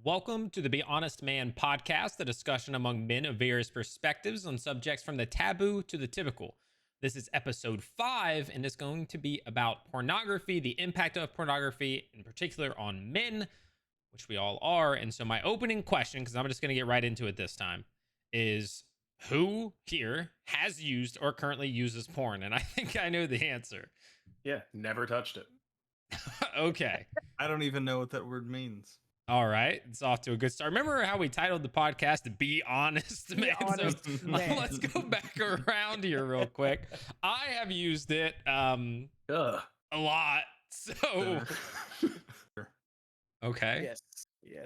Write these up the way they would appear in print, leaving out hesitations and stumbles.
Welcome to the Be Honest Man podcast, a discussion among men of various perspectives on subjects from the taboo to the typical. This is episode 5, and it's going to be about pornography, the impact of pornography, in particular on men, which we all are. And so, my opening question, because I'm just going to get right into it this time, is who here has used or currently uses porn? And I think I know the answer. Yeah, never touched it. Okay. I don't even know what that word means. All right, it's off to a good start. Remember how we titled the podcast "Be Honest, Man"? Honest Man. Let's go back around here real quick. I have used it a lot. So okay,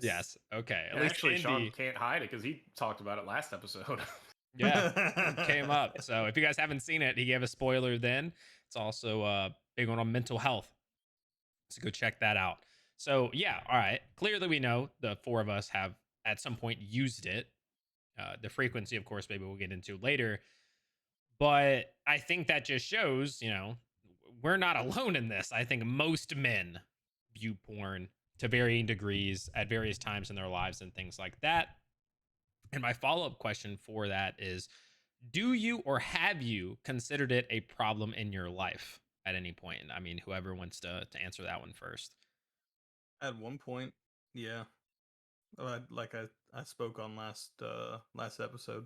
yes, okay. At And least actually, Indy, Sean can't hide it because he talked about it last episode. yeah, it came up. So if you guys haven't seen it, he gave a spoiler. Then it's also a big one on mental health. So go check that out. So yeah, all right. Clearly, we know the four of us have at some point used it. The frequency, of course, maybe we'll get into later. But I think that just shows, we're not alone in this. I think most men view porn to varying degrees at various times in their lives and things like that. And my follow-up question for that is, do you or have you considered it a problem in your life at any point? I mean, whoever wants to answer that one first. At one point, yeah. I spoke on last episode.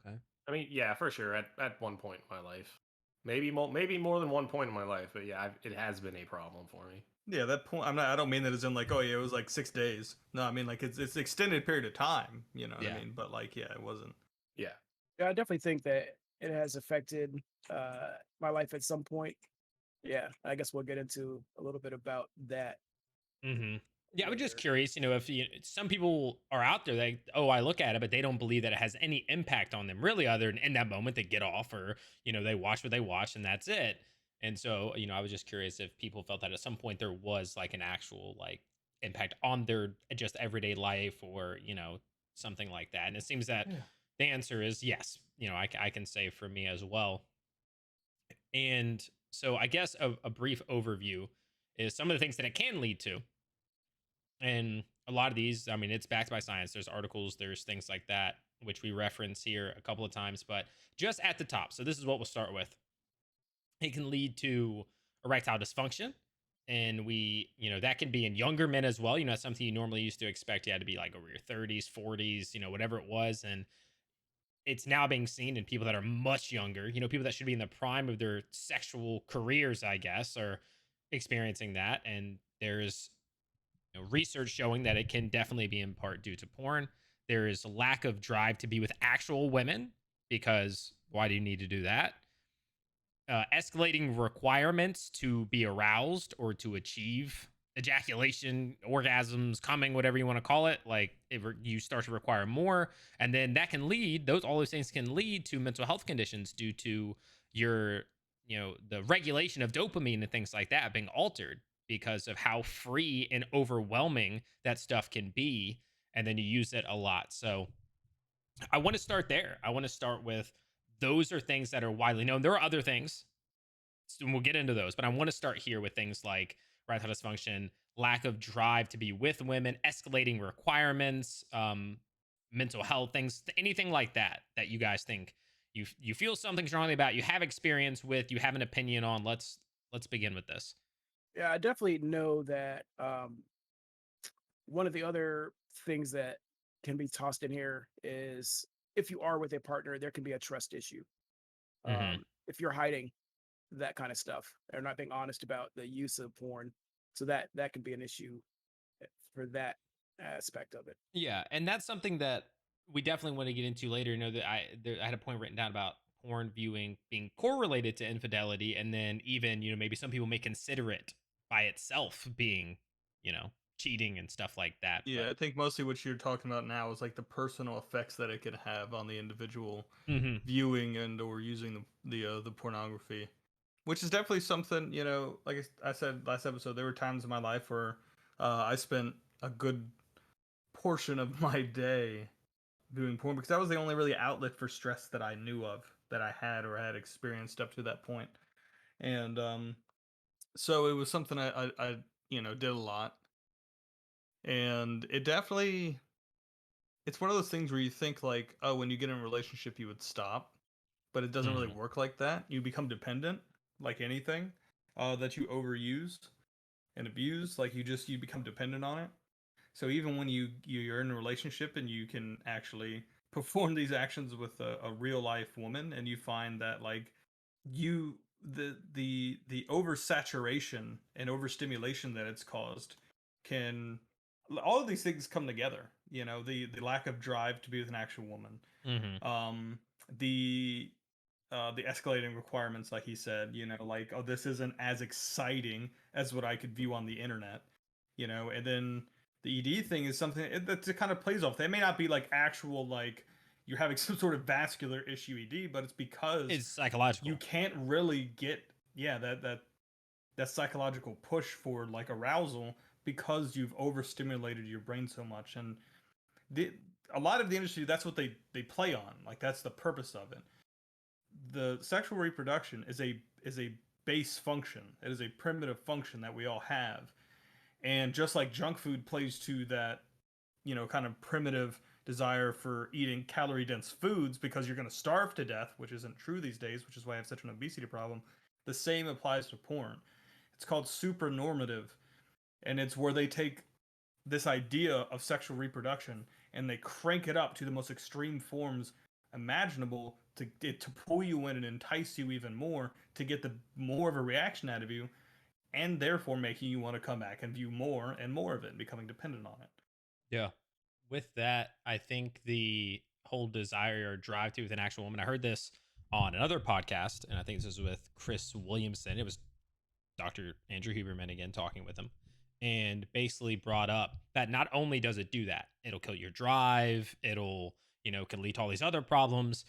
Okay. I mean, yeah, for sure. At one point in my life, maybe more than one point in my life, but yeah, it has been a problem for me. Yeah, that point. I don't mean that as in like, oh yeah, it was like 6 days. No, I mean like it's an extended period of time. You know what I mean? But like, yeah, it wasn't. Yeah. Yeah, I definitely think that it has affected my life at some point. Yeah, I guess we'll get into a little bit about that. Mm-hmm. Yeah, I was just later. curious, if some people are out there, I look at it, but they don't believe that it has any impact on them really, other than in that moment they get off or, they watch what they watch and that's it. And so, I was just curious if people felt that at some point there was like an actual like impact on their just everyday life or, something like that. And it seems that the answer is yes. I can say for me as well. And so I guess a brief overview is some of the things that it can lead to. And a lot of these, I mean, it's backed by science. There's articles, there's things like that, which we reference here a couple of times, but just at the top. So this is what we'll start with. It can lead to erectile dysfunction. And that can be in younger men as well. It's something you normally used to expect. You had to be like over your 30s, 40s, whatever it was. And it's now being seen in people that are much younger, people that should be in the prime of their sexual careers, I guess, are experiencing that. And there's research showing that it can definitely be in part due to porn. There is a lack of drive to be with actual women because why do you need to do that? Escalating requirements to be aroused or to achieve ejaculation, orgasms, coming, whatever you want to call it. Like you start to require more, and then that can lead all those things can lead to mental health conditions due to your the regulation of dopamine and things like that being altered because of how free and overwhelming that stuff can be. And then you use it a lot. So I want to start there. I want to start with those are things that are widely known. There are other things, and we'll get into those, but I want to start here with things like erectile dysfunction, lack of drive to be with women, escalating requirements, mental health things, anything like that you guys think you feel something strongly about, you have experience with, you have an opinion on. Let's begin with this. Yeah, I definitely know that one of the other things that can be tossed in here is if you are with a partner, there can be a trust issue. Mhm. If you're hiding that kind of stuff or not being honest about the use of porn, so that can be an issue for that aspect of it. Yeah, and that's something that we definitely want to get into later. That I had a point written down about porn viewing being correlated to infidelity, and then even maybe some people may consider it by itself being cheating and stuff like that. Yeah, I think mostly what you're talking about now is like the personal effects that it can have on the individual viewing and or using the pornography, which is definitely something like I said last episode. There were times in my life where I spent a good portion of my day viewing porn because that was the only really outlet for stress that I knew of that I had or had experienced up to that point. And So it was something I did a lot, and it definitely it's one of those things where you think like, oh, when you get in a relationship, you would stop, but it doesn't really Mhm. work like that. You become dependent, like anything, that you overuse and abuse. Like you become dependent on it. So even when you're in a relationship and you can actually perform these actions with a real life woman, and you find that like you the oversaturation and overstimulation that it's caused can all of these things come together. The lack of drive to be with an actual woman, Mhm. um the the escalating requirements, like he said, like, oh, this isn't as exciting as what I could view on the internet, and then the ED thing is something that kind of plays off. They may not be like actual, like you're having some sort of vascular issue ED, but it's because It's you psychological. can't really get, yeah, that psychological push for like arousal because you've overstimulated your brain so much. And the, a lot of the industry, that's what they play on. Like that's the purpose of it. The sexual reproduction is a base function. It is a primitive function that we all have. And just like junk food plays to that, kind of primitive desire for eating calorie dense foods because you're going to starve to death, which isn't true these days, which is why I have such an obesity problem. The same applies to porn. It's called supernormative, and it's where they take this idea of sexual reproduction and they crank it up to the most extreme forms imaginable to pull you in and entice you even more to get the more of a reaction out of you, and therefore making you want to come back and view more and more of it and becoming dependent on it. Yeah. With that, I think the whole desire or drive to with an actual woman. I heard this on another podcast, and I think this was with Chris Williamson. It was Dr. Andrew Huberman again talking with him, and basically brought up that not only does it do that, it'll kill your drive, it'll, can lead to all these other problems,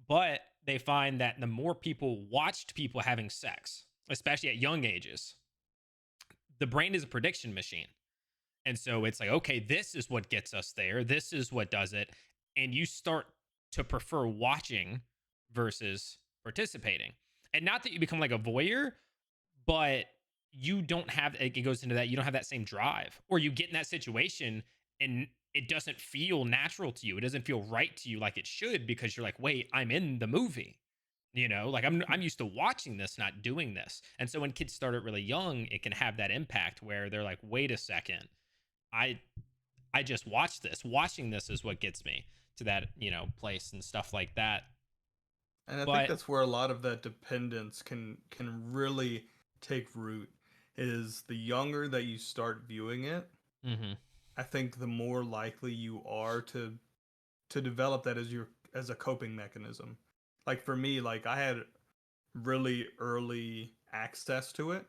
but they find that the more people watched people having sex, especially at young ages, the brain is a prediction machine. And so it's like, okay, this is what gets us there. This is what does it. And you start to prefer watching versus participating. And not that you become like a voyeur, but you don't have, it goes into that, you don't have that same drive. Or you get in that situation and it doesn't feel natural to you. It doesn't feel right to you like it should, because you're like, wait, I'm in the movie. Like I'm used to watching this, not doing this. And so when kids start it really young, it can have that impact where they're like, wait a second, I I just watched this. Watching this is what gets me to that, place and stuff like that. And I think But that's where a lot of that dependence can really take root. Is the younger that you start viewing it, mhm, I think the more likely you are to develop that as a coping mechanism. Like for me, like I had really early access to it,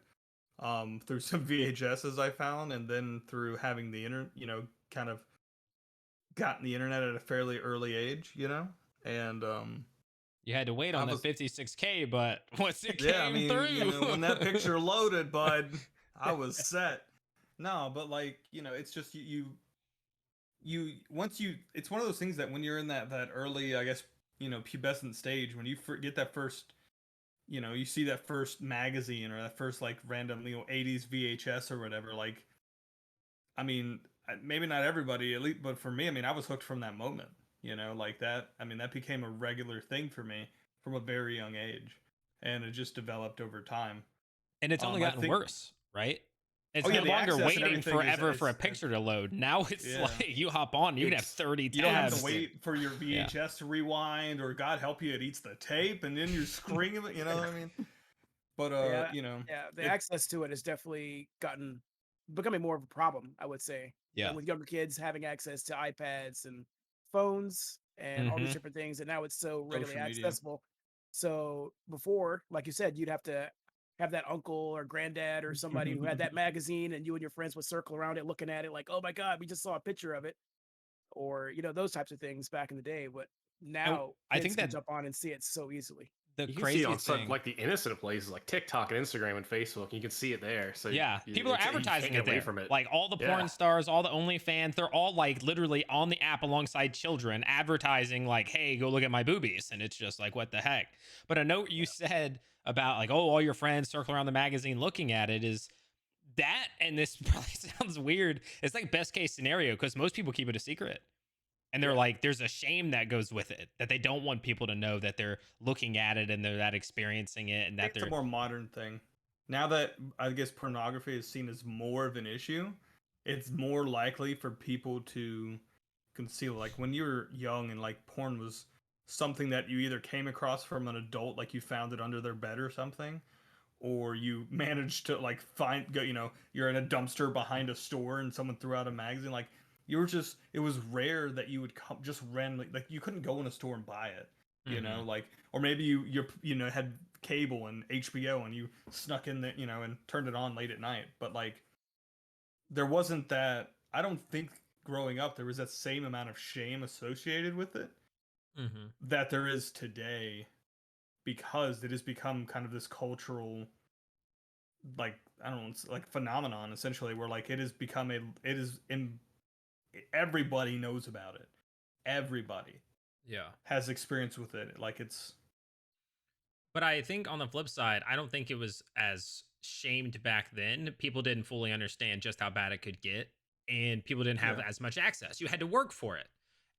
through some VHSs I found, and then through having the internet, kind of gotten the internet at a fairly early age, and you had to wait I on that was 56K, but once it yeah, I came mean, through. when that picture loaded, bud, I was set. No, but like, it's just once you it's one of those things that when you're in that early, I guess, pubescent stage, when you get that first, you see that first magazine or that first like random, 80s VHS or whatever, like, I mean, maybe not everybody, at least, but for me, I mean, I was hooked from that moment, like that. I mean, that became a regular thing for me from a very young age, and it just developed over time. And it's only I gotten think, worse, right? It's oh yeah, no the longer access and waiting everything forever for a picture to load. Now it's yeah, like you hop on, you can have it's 30 you don't have to tabs. wait for your Yeah. VHS to rewind, or God help you, it eats the tape, and then you're screaming it. You know what I mean? But Yeah, yeah. The it access to it has definitely becoming more of a problem, I would say. Yeah. With younger kids having access to iPads and phones and all these Mhm. different things, and now it's so readily social media. accessible. So before, like you said, you'd have to have that uncle or granddad or somebody who had that magazine, and you and your friends would circle around it, looking at it like, "Oh my God, we just saw a picture of it," or those types of things back in the day. But And now I kids think can that jump on and see it so easily. the You can see it crazy on such thing, like the innocent places like TikTok and Instagram and Facebook. You can see it there, so yeah, people are you can't advertising get it away there. from it. Like all the Yeah. porn stars, all the OnlyFans, they're all like literally on the app alongside children advertising like, "Hey, go look at my boobies." And it's just like, what the heck? But a note you Yeah. said about like, oh, all your friends circle around the magazine looking at it is that, and this probably sounds weird. It's like best case scenario because most people keep it a secret. And they're Yeah. like, there's a shame that goes with it that they don't want people to know that they're looking at it and they're that experiencing it and I that think it's a they're more modern thing. Now that I guess pornography is seen as more of an issue, it's more likely for people to conceal. Like when you were young and like porn was something that you either came across from an adult, like you found it under their bed or something, or you managed to like you're in a dumpster behind a store and someone threw out a magazine. Like you were just, it was rare that you would come just randomly, like you couldn't go in a store and buy it, Mhm. like, or maybe you had cable and HBO and you snuck in there, and turned it on late at night. But like there wasn't that, I don't think growing up there was that same amount of shame associated with it Mhm. that there is today, because it has become kind of this cultural, like, I don't know, it's like phenomenon essentially, where like it has become it is in, everybody knows about it. Everybody Yeah. has experience with it. Like it's But I think on the flip side, I don't think it was as shamed back then. People didn't fully understand just how bad it could get, and people didn't have yeah. as much access. You had to work for it.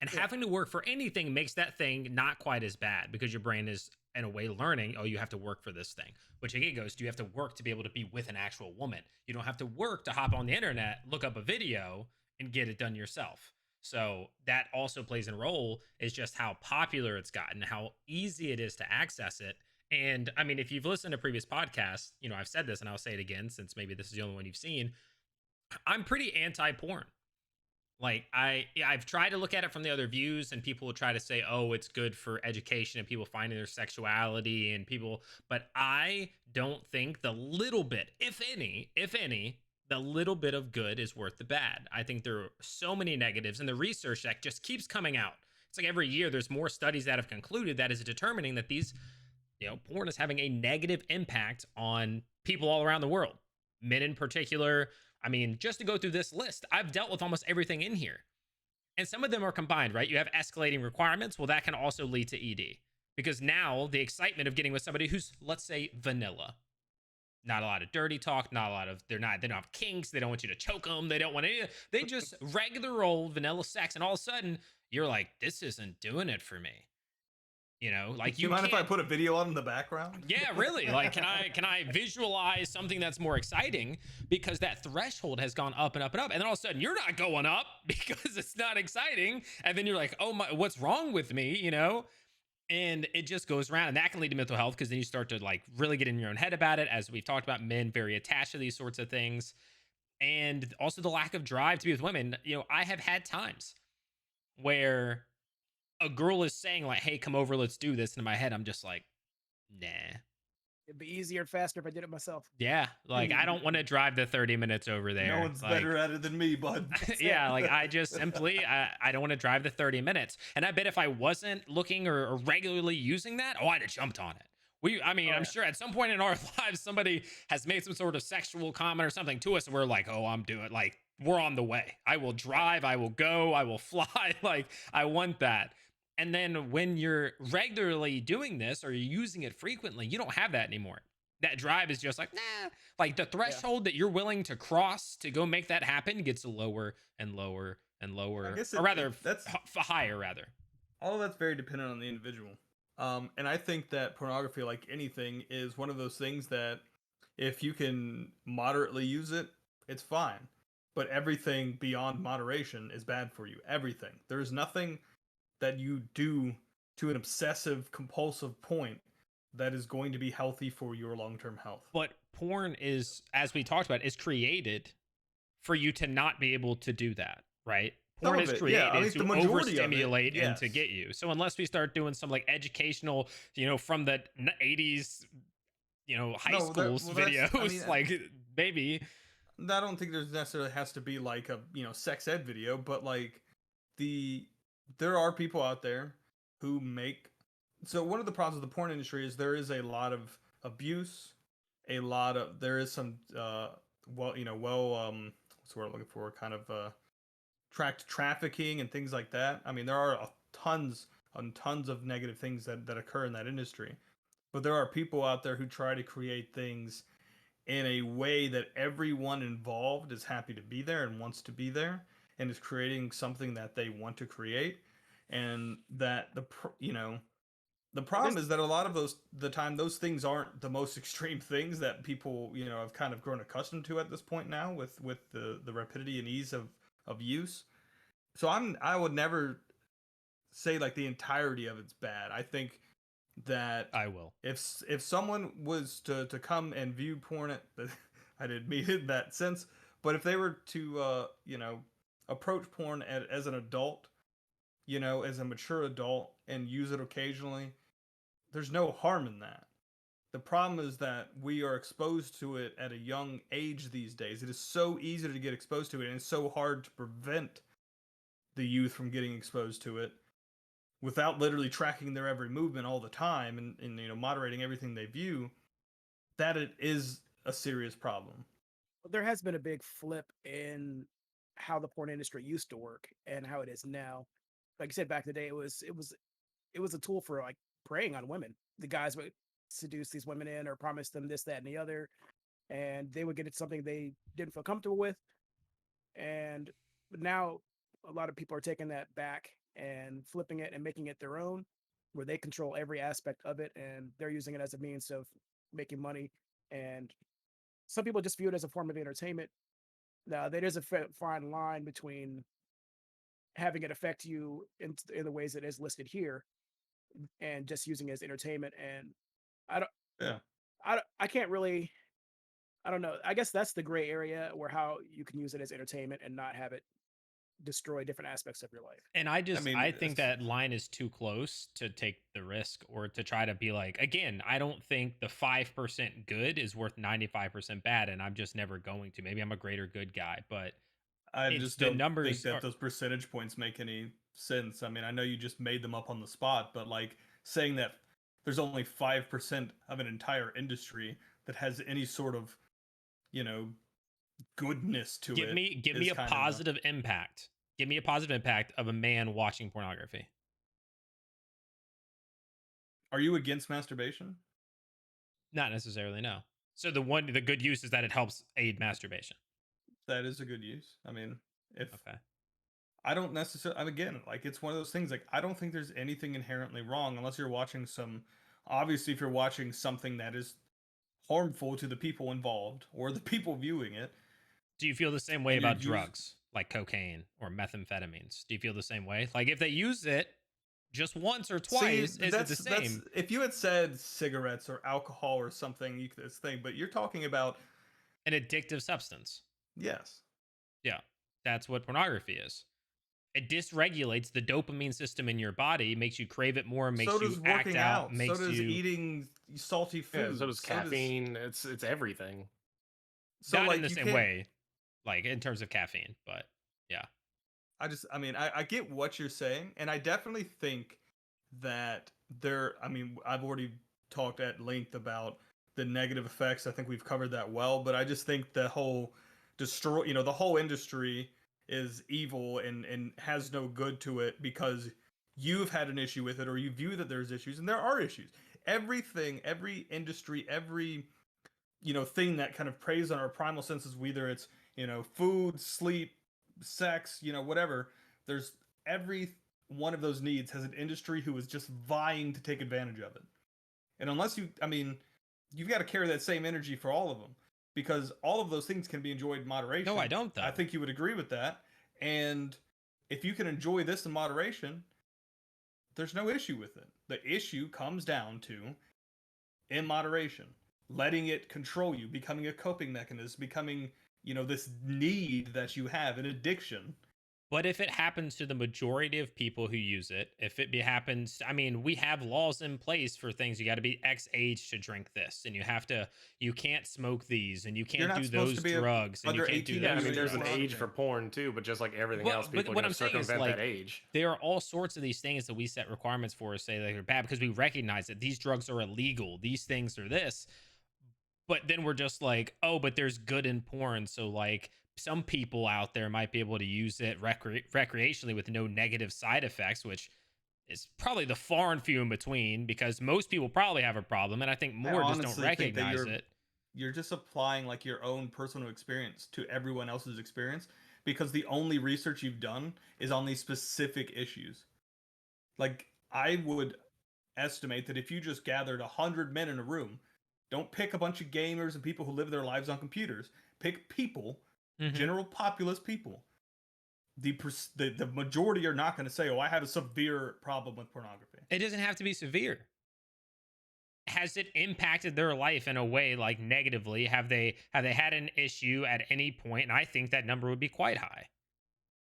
And Yeah. having to work for anything makes that thing not quite as bad because your brain is, in a way, learning, oh, you have to work for this thing. Which again goes, do you have to work to be able to be with an actual woman? You don't have to work to hop on the internet, look up a video, and get it done yourself. So that also plays a role, is just how popular it's gotten, how easy it is to access it. And I mean, if you've listened to previous podcasts, I've said this and I'll say it again since maybe this is the only one you've seen. I'm pretty anti porn. Like I've tried to look at it from the other views, and people will try to say, "Oh, it's good for education and people finding their sexuality and people," but I don't think the little bit, if any, the little bit of good is worth the bad. I think there are so many negatives, and the research that just keeps coming out. It's like every year there's more studies that have concluded that is determining that these, porn is having a negative impact on people all around the world, men in particular. I mean, just to go through this list, I've dealt with almost everything in here. And some of them are combined, right? You have escalating requirements. Well, that can also lead to ED because now the excitement of getting with somebody who's, let's say, vanilla, not a lot of dirty talk, not a lot of, they don't have kinks, they don't want you to choke them, they don't want any, they just regular old vanilla sex. And all of a sudden, you're like, this isn't doing it for me. Do Like you you mind if I can't. put a video on in the background? Yeah, really. Like, can I visualize something that's more exciting because that threshold has gone up and up and up, and then all of a sudden you're not going up because it's not exciting, and then you're like, oh my, what's wrong with me? And it just goes around, and that can lead to mental health because then you start to like really get in your own head about it. As we've talked about, men very attached to these sorts of things, and also the lack of drive to be with women. I have had times where a girl is saying like, "Hey, come over, let's do this," and in my head, I'm just like, nah. It'd be easier and faster if I did it myself. Yeah, like I don't want to drive the 30 minutes over No there. one's Like, better at it than me, bud. yeah, like I just simply I don't want to drive the 30 minutes. And I bet if I wasn't looking or regularly using that, oh, I'd have jumped on it. I mean, Oh I'm yeah. sure at some point in our lives somebody has made some sort of sexual comment or something to us, and we're like, oh, I'm doing, like, we're on the way. I will drive, I will go, I will fly. Like, I want that. And then when you're regularly doing this or you're using it frequently, you don't have that anymore. That drive is just like, nah. Like the Yeah. threshold that you're willing to cross to go make that happen gets lower and lower and I lower, guess or rather, that's higher, rather. all that's very dependent on the individual. And I think that pornography, like anything, is one of those things that if you can moderately use it, it's fine. But everything beyond moderation is bad for you. Everything. There's nothing that you do to an obsessive, compulsive point that is going to be healthy for your long-term health. But porn is, as we talked about, is created for you to not be able to do that, right? Some Porn of is it, yeah. At created least to the majority of it, overstimulate and to yes. get you. So unless we start doing some like educational, from the 80s, high No, schools well, that's. I videos, mean, like maybe. I don't think there's necessarily has to be like a sex ed video, but like the there are people out there who make. So one of the problems with the porn industry is there is a lot of abuse, there is some what's the word I'm looking for, kind of trafficking and things like that. I mean, there are tons and tons of negative things that occur in that industry. but there are people out there who try to create things in a way that everyone involved is happy to be there and wants to be there and is creating something that they want to create. And that the There's problem is that a lot of the time those things aren't the most extreme things that people have kind of grown accustomed to at this point now with the rapidity and ease of use. So I would never say like the entirety of it's bad. I think that I will. if someone was to come and view porn at I didn't mean it in that sense, but if they were to approach porn as an adult, as a mature adult and use it occasionally, there's no harm in that. The problem is that we are exposed to it at a young age these days. It is so easy to get exposed to it, and it's so hard to prevent the youth from getting exposed to it without literally tracking their every movement all the time and moderating everything they view, that it is a serious problem. there has been a big flip in how the porn industry used to work and how it is now. Like I said, back in the day, it was a tool for like preying on women. The guys would seduce these women in or promise them this, that, and the other, and they would get it something they didn't feel comfortable with. And now a lot of people are taking that back and flipping it and making it their own, where they control every aspect of it and they're using it as a means of making money. And some people just view it as a form of entertainment. Now, there is a fine line between having it affect you in the ways it is listed here and just using it as entertainment. And I don't, Yeah. I can't really, I don't know. I guess that's the gray area where how you can use it as entertainment and not have it destroy different aspects of your life. And I mean, I think that line is too close to take the risk or to try to be like, again, I don't think the 5% good is worth 95% bad. And I'm just never going to. Maybe I'm a greater good guy, but I it's just the don't think numbers that are, those percentage points make any sense. I mean, I know you just made them up on the spot, but like saying that there's only 5% of an entire industry that has any sort of, you know, goodness to it give me is a kind of positive impact. Give me a positive impact of a man watching pornography. Are you against masturbation? Not necessarily, no. So the good use is that it helps aid masturbation. That is a good use. I mean, if Okay. I don't necessarily, again, like it's one of those things. Like I don't think there's anything inherently wrong unless you're watching some. Obviously, if you're watching something that is harmful to the people involved or the people viewing it, Do you feel the same way and you're about drugs like cocaine or methamphetamines? Do you feel the same way? Like if they use it just once or see, twice, is it the that's same? if you had said cigarettes or alcohol or something, you could this thing. But you're talking about An addictive substance. yes, Yeah. That's what pornography is. It dysregulates the dopamine system in your body, makes you crave it more, so makes you does act working out, out, so makes does you eating salty Yeah, so does foods, caffeine. It's everything. so not in like the you same can't. way, like in terms of caffeine, but yeah. I mean, I get what you're saying, and I definitely think that I mean, I've already talked at length about the negative effects. I think we've covered that well, but I just think the whole the whole industry is evil and has no good to it because you've had an issue with it or you view that there's issues, and there are issues. Everything, every industry, every thing that kind of preys on our primal senses, whether it's food, sleep, sex, whatever. There's every one of those needs has an industry who is just vying to take advantage of it. And unless I mean, you've got to carry that same energy for all of them because all of those things can be enjoyed in No, moderation. I don't I though. think you would agree with that. And if you can enjoy this in moderation, there's no issue with it. The issue comes down to in moderation, letting it control you, becoming a coping mechanism, becoming, this need that you have, an addiction. But if it happens to the majority of people who use it, if it happens, I mean, we have laws in place for things. You got to be X age to drink this, and you can't smoke these, and you You're can't not do supposed those to be drugs, and you under can't do 18 Yeah, I to those mean, use there's an drugs. age pornography. for porn too, but just like everything else, But people are what going I'm to saying is circumvent that like age. there are all sorts of these things that we set requirements for, say that they're bad because we recognize that these drugs are illegal, these things are this, but then we're just like, oh, but there's good in porn, so like some people out there might be able to use it recreationally with no negative side effects, which is probably the far and few in between, because most people probably have a problem, and I think I more just don't honestly think that recognize it. you're just applying like your own personal experience to everyone else's experience because the only research you've done is on these specific issues. Like I would estimate that if you just gathered 100 men in a room, don't pick a bunch of gamers and people who live their lives on computers. Pick people, general populous people. The majority are not going to say, "Oh, I have a severe problem with pornography." It doesn't have to be severe. Has it impacted their life in a way, like, negatively? Have they had an issue at any point? And I think that number would be quite high.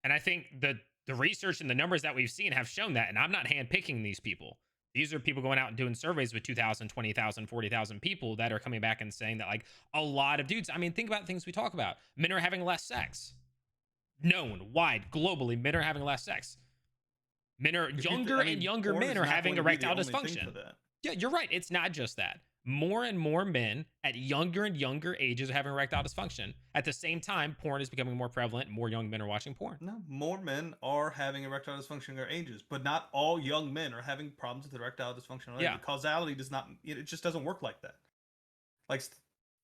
And I think the research and the numbers that we've seen have shown that. And I'm not handpicking these people. These are people going out and doing surveys with 2,000, 20,000, 40,000 people that are coming back and saying that, like, a lot of dudes, I mean, think about things we talk about. Men are having less sex. Known, wide, globally, men are having less sex. Men are younger, and younger men are having erectile dysfunction. Yeah, you're right. It's not just that. More and more men at younger and younger ages are having erectile dysfunction. At the same time, porn is becoming more prevalent. More young men are watching porn. No, more men are having erectile dysfunction in their ages, but not all young men are having problems with erectile dysfunction. Yeah. Causality does not, it just doesn't work like that. Like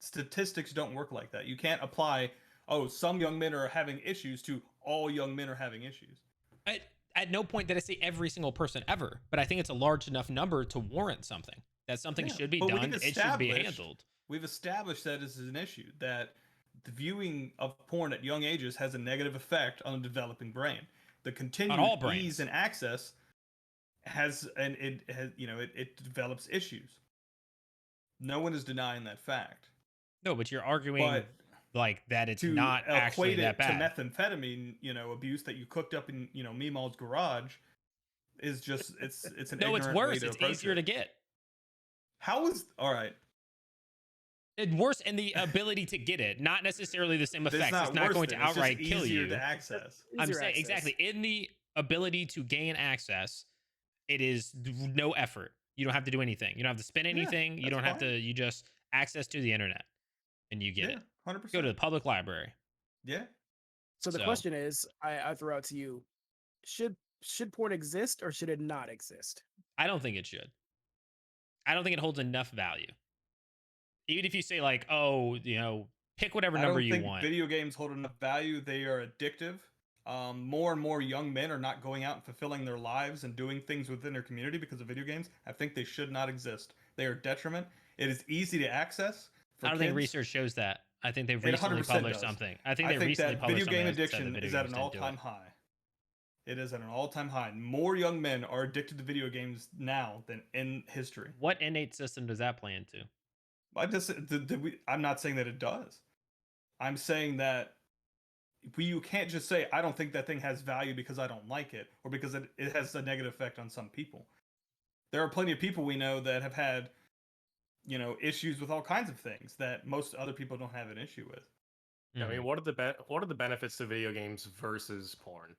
statistics don't work like that. You can't apply, oh, some young men are having issues to all young men are having issues. At no point did I say every single person ever, but I think it's a large enough number to warrant something. That something should be done. It should be handled. We've established that this is an issue, that the viewing of porn at young ages has a negative effect on the developing brain. The continued ease and access it develops issues. No one is denying that fact. No, but you're arguing like that it's not actually that bad. To methamphetamine, abuse that you cooked up in, Meemaw's garage is just it's an no, it's worse. It's easier to get. How is all right? It's worse in the ability to get it, not necessarily the same effects. It's not going to outright kill you. To access. I'm saying exactly in the ability to gain access, it is no effort. You don't have to do anything. You don't have to spend anything. You don't have to. You just access to the internet, and you get it. 100%. Go to the public library. Yeah. So the question is, I throw out to you: should porn exist or should it not exist? I don't think it should. I don't think it holds enough value. Even if you say like, oh, pick whatever number you want. Video games hold enough value. They are addictive. More and more young men are not going out and fulfilling their lives and doing things within their community because of video games. I think they should not exist. They are detriment. It is easy to access. I don't think research shows that. I think they've recently published something. I think that video game addiction is at an all-time high. It is at an all-time high. More young men are addicted to video games now than in history. What innate system does that play into? I'm not saying that it does. I'm saying that you can't just say, I don't think that thing has value because I don't like it, or because it has a negative effect on some people. There are plenty of people we know that have had, issues with all kinds of things that most other people don't have an issue with. I mean, what are the benefits to video games versus porn?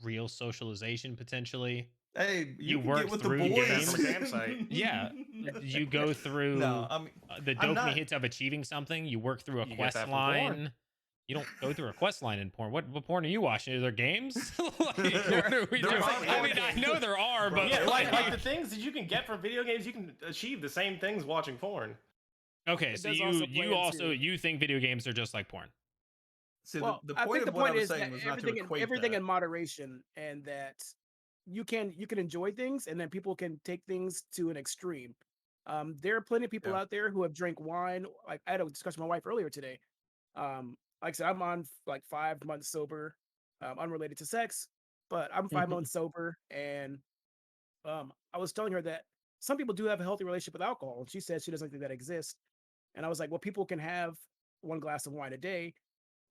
Real socialization, potentially. Hey, you work with through the boys games. From a campsite. Yeah, you go through the dopamine hits of achieving something. You work through a quest line. You don't go through a quest line in porn. What porn are you watching? Are there games? I know there are, but like the things that you can get from video games, you can achieve the same things watching porn. Okay, so you think video games are just like porn? See, the point of what I was saying was not to equate everything in moderation, and that you can enjoy things, and then people can take things to an extreme. There are plenty of people out there who have drank wine. Like I had a discussion with my wife earlier today. Like I said, I'm on like 5 months sober, unrelated to sex, but I'm 5 months sober, and I was telling her that some people do have a healthy relationship with alcohol, and she said she doesn't think that exists. And I was like, well, people can have 1 glass of wine a day,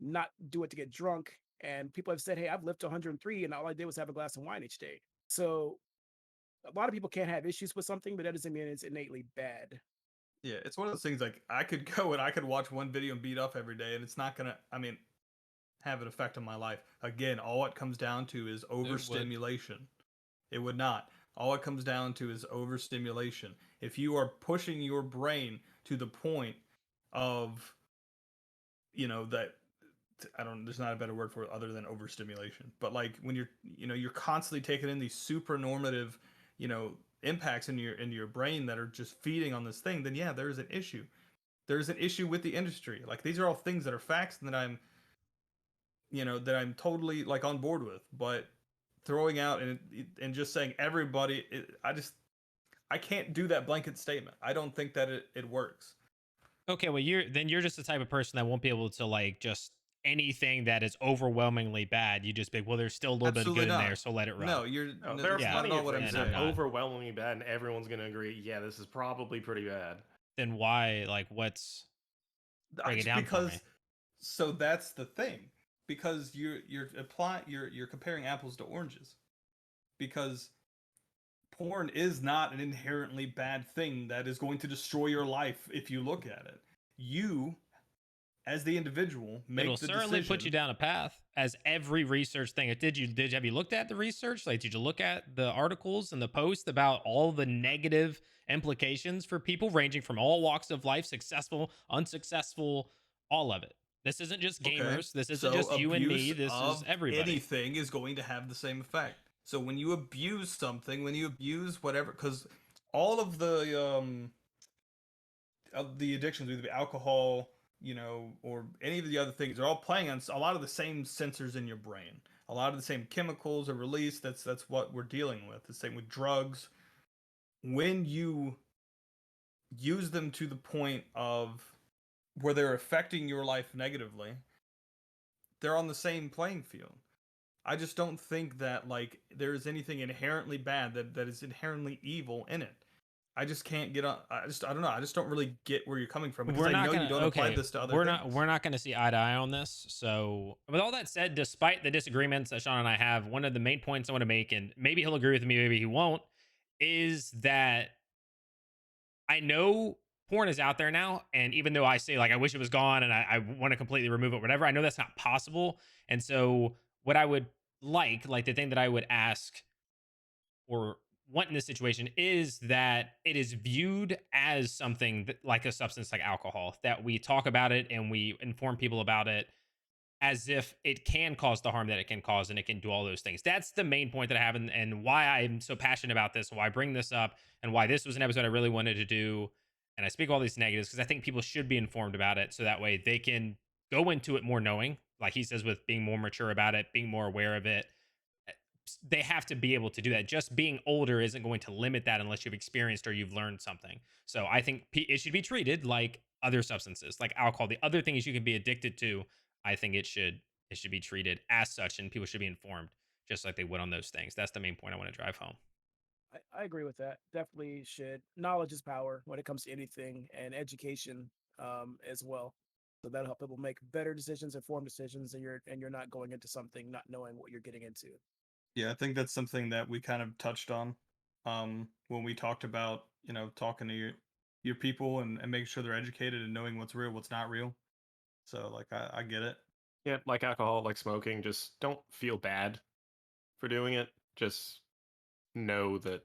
not do it to get drunk. And people have said, hey, I've lived to 103, and all I did was have a glass of wine each day. So a lot of people can't have issues with something, but that doesn't mean it's innately bad. Yeah, it's one of those things like I could go and I could watch one video and beat up every day, and it's not gonna, have an effect on my life. Again, all it comes down to is overstimulation. It would not. All it comes down to is overstimulation. If you are pushing your brain to the point of, that there's not a better word for it other than overstimulation. But like when you're constantly taking in these super normative impacts in your brain that are just feeding on this thing, then yeah, there's an issue. There's an issue with the industry. Like, these are all things that are facts and that I'm totally like on board with. But throwing out and just saying everybody, I can't do that blanket statement. I don't think that it works. Okay, well you're just the type of person that won't be able to like just anything that is overwhelmingly bad. You just be well, there's still a little bit of Absolutely good in there, not. so let it run. No, No, there are that's Yeah, not at plenty all of what I'm things and that I'm are saying. not. overwhelmingly bad, and everyone's gonna agree, yeah, this is probably pretty bad. Then why like what's break it Just down for me? because, so that's the thing. Because you're comparing apples to oranges. Because porn is not an inherently bad thing that is going to destroy your life if you look at it. You, as the individual, It'll make the certainly put you decision. down a path, as every research thing. Have you looked at the research? Like, did you look at the articles and the posts about all the negative implications for people ranging from all walks of life, successful, unsuccessful, all of it? This isn't just Okay, gamers. This isn't so just you and me. abuse This is of everybody. anything is going to have the same effect. So when you abuse something, when you abuse whatever, because all of the addictions, whether it be alcohol, or any of the other things, they're all playing on a lot of the same sensors in your brain. A lot of the same chemicals are released. That's what we're dealing with. The same with drugs. When you use them to the point of where they're affecting your life negatively, they're on the same playing field. I just don't think that like there is anything inherently bad that is inherently evil in it. I just can't get on. I don't know. I just don't really get where you're coming from because We're I not know you gonna don't apply okay. this to other things. We're not gonna see eye to eye on this. So, with all that said, despite the disagreements that Sean and I have, one of the main points I want to make, and maybe he'll agree with me, maybe he won't, is that I know porn is out there now, and even though I say like I wish it was gone and I want to completely remove it, whatever, I know that's not possible. And so, what I would like the thing that I would ask or want in this situation is that it is viewed as something that, like a substance like alcohol, that we talk about it and we inform people about it as if it can cause the harm that it can cause and it can do all those things. That's the main point that I have, and why I'm so passionate about this, and why I bring this up, and why this was an episode I really wanted to do. And I speak all these negatives because I think people should be informed about it so that way they can go into it more knowing, like he says, with being more mature about it, being more aware of it. They have to be able to do that. Just being older isn't going to limit that unless you've experienced or you've learned something. So I think it should be treated like other substances, like alcohol. The other things you can be addicted to, I think it should be treated as such, and people should be informed just like they would on those things. That's the main point I want to drive home. I agree with that. Definitely should. Knowledge is power when it comes to anything, and education as well. So that'll help people make better decisions, informed decisions, and you're not going into something not knowing what you're getting into. Yeah, I think that's something that we kind of touched on when we talked about, talking to your people and making sure they're educated and knowing what's real, what's not real. So like I get it. Yeah, like alcohol, like smoking, just don't feel bad for doing it. Just know that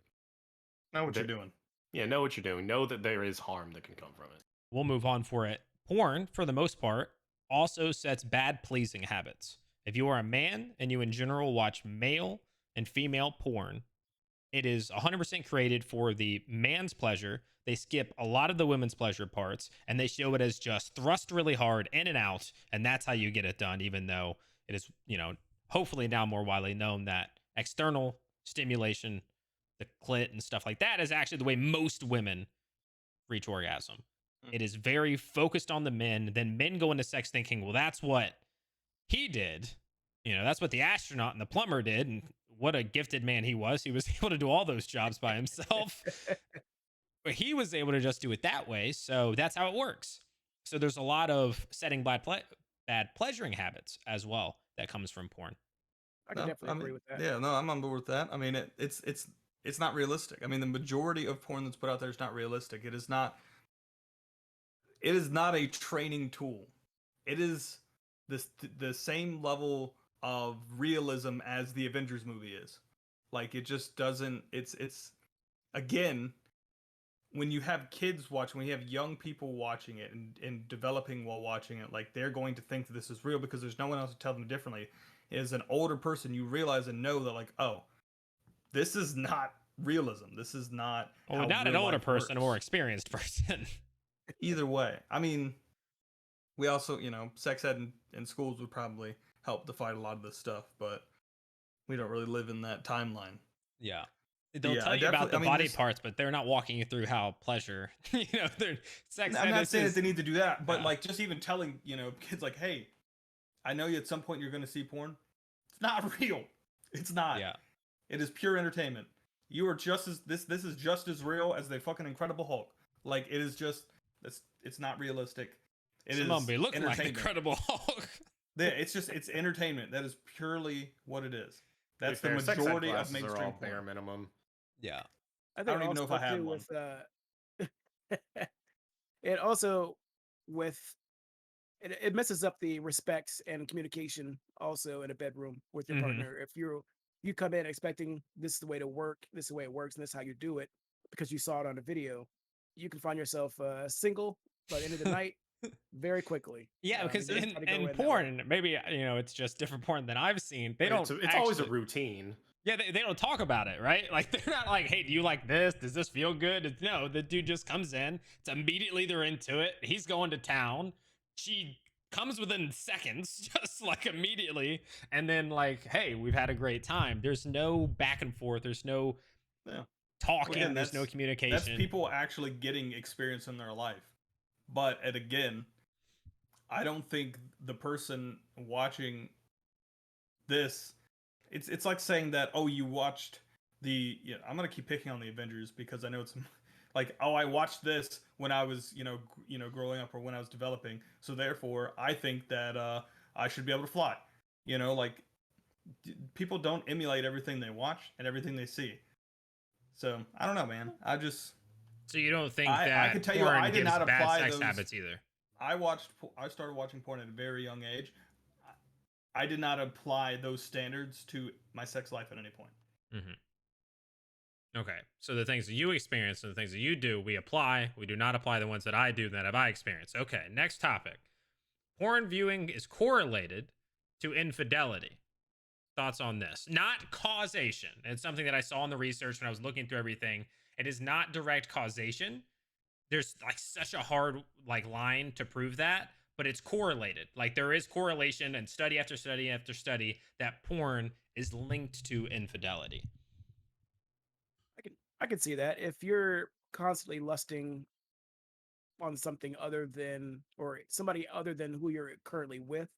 Know what you're that doing. yeah, know what you're doing. Know that there is harm that can come from it. We'll move on for it. Porn, for the most part, also sets bad pleasing habits. If you are a man and you in general watch male and female porn, it is 100% created for the man's pleasure. They skip a lot of the women's pleasure parts and they show it as just thrust really hard in and out. And that's how you get it done, even though it is, hopefully now more widely known that external stimulation, the clit and stuff like that, is actually the way most women reach orgasm. It is very focused on the men. Then men go into sex thinking, well, that's what he did. That's what the astronaut and the plumber did. And what a gifted man he was. He was able to do all those jobs by himself. But he was able to just do it that way. So that's how it works. So there's a lot of setting bad pleasuring habits as well that comes from porn. I can No, definitely agree with that. yeah, no, I'm on board with that. I mean, it's not realistic. I mean, the majority of porn that's put out there is not realistic. It is not. It is not a training tool. It is the same level of realism as the Avengers movie is. Like, it just doesn't. It's again, when you have kids watching, when you have young people watching it and developing while watching it, like, they're going to think that this is real because there's no one else to tell them differently. As an older person, you realize and know that, like, oh, this is not realism. This is not Well, how not an real older life person, a more works. experienced person. Either way, I mean, we also, you know, sex ed in schools would probably help to fight a lot of this stuff, but we don't really live in that timeline. Yeah. But They'll yeah, tell I you about definitely, the I mean, body this. parts, but they're not walking you through how pleasure, their sex I'm ed not is saying that just, they need to do that, but yeah. like just even telling, you know, kids like, hey, I know you at some point you're going to see porn. It's not real. It's not. Yeah. It is pure entertainment. You are just as this is just as real as the fucking Incredible Hulk. Like it is just it's not realistic. It Someone is be looking like the entertainment. Incredible Hulk. Yeah, it's entertainment. That is purely what it is. To be That's the fair, sex ed majority of classes are mainstream all bare porn. minimum. Yeah. I I think don't even know if also I had too one. with it also with it messes up the respect and communication also in a bedroom with your Hmm. partner. If you come in expecting this is the way to work, this is the way it works, and this is how you do it because you saw it on a video, you can find yourself single by the end of the night very quickly. Yeah, because If you try to go in in that way. porn, maybe it's just different porn than I've seen. They don't It's always a actually, routine. yeah, they don't talk about it, right? Like they're not like, hey, do you like this? Does this feel good? No, the dude just comes in. It's immediately they're into it. He's going to town. She comes within seconds, just like immediately, and then like, hey, we've had a great time. There's no back and forth. There's no Yeah. Well, talking. again, There's no that's communication. people actually getting experience in their life. But and again, I don't think the person watching this it's like saying that, oh, you watched the I'm gonna keep picking on the Avengers because I know it's like, oh, I watched this when I was growing up or when I was developing, so therefore I think that I should be able to fly. Like people don't emulate everything they watch and everything they see. So I don't know, man. So you don't think I could that tell you porn I did gives not bad apply sex those. habits either? I started watching porn at a very young age. I did not apply those standards to my sex life at any point. Hmm. Okay. So the things that you experience and the things that you do, we apply. We do not apply the ones that I do that have I experienced. Okay. Next topic. Porn viewing is correlated to infidelity. Thoughts on this? Not causation. It's something that I saw in the research when I was looking through everything. It is not direct causation. There's like such a hard like line to prove that, but it's correlated. Like there is correlation and study after study after study that porn is linked to infidelity. I can see that. If you're constantly lusting on something other than or somebody other than who you're currently with,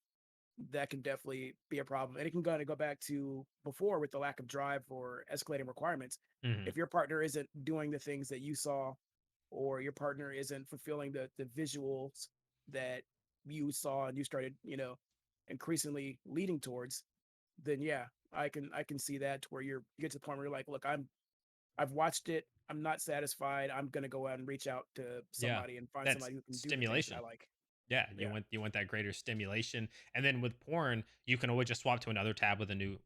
that can definitely be a problem. And it can kind of go back to before with the lack of drive or escalating requirements. Hmm. If your partner isn't doing the things that you saw, or your partner isn't fulfilling the visuals that you saw and you started, increasingly leading towards, then yeah, I can see that to where you get to the point where you're like, look, I've watched it. I'm not satisfied. I'm gonna go out and reach out to Yeah. somebody and find That's somebody who can do the things that I stimulation. like. Yeah, Yeah. you want that greater stimulation, and then with porn, you can always just swap to another tab with a new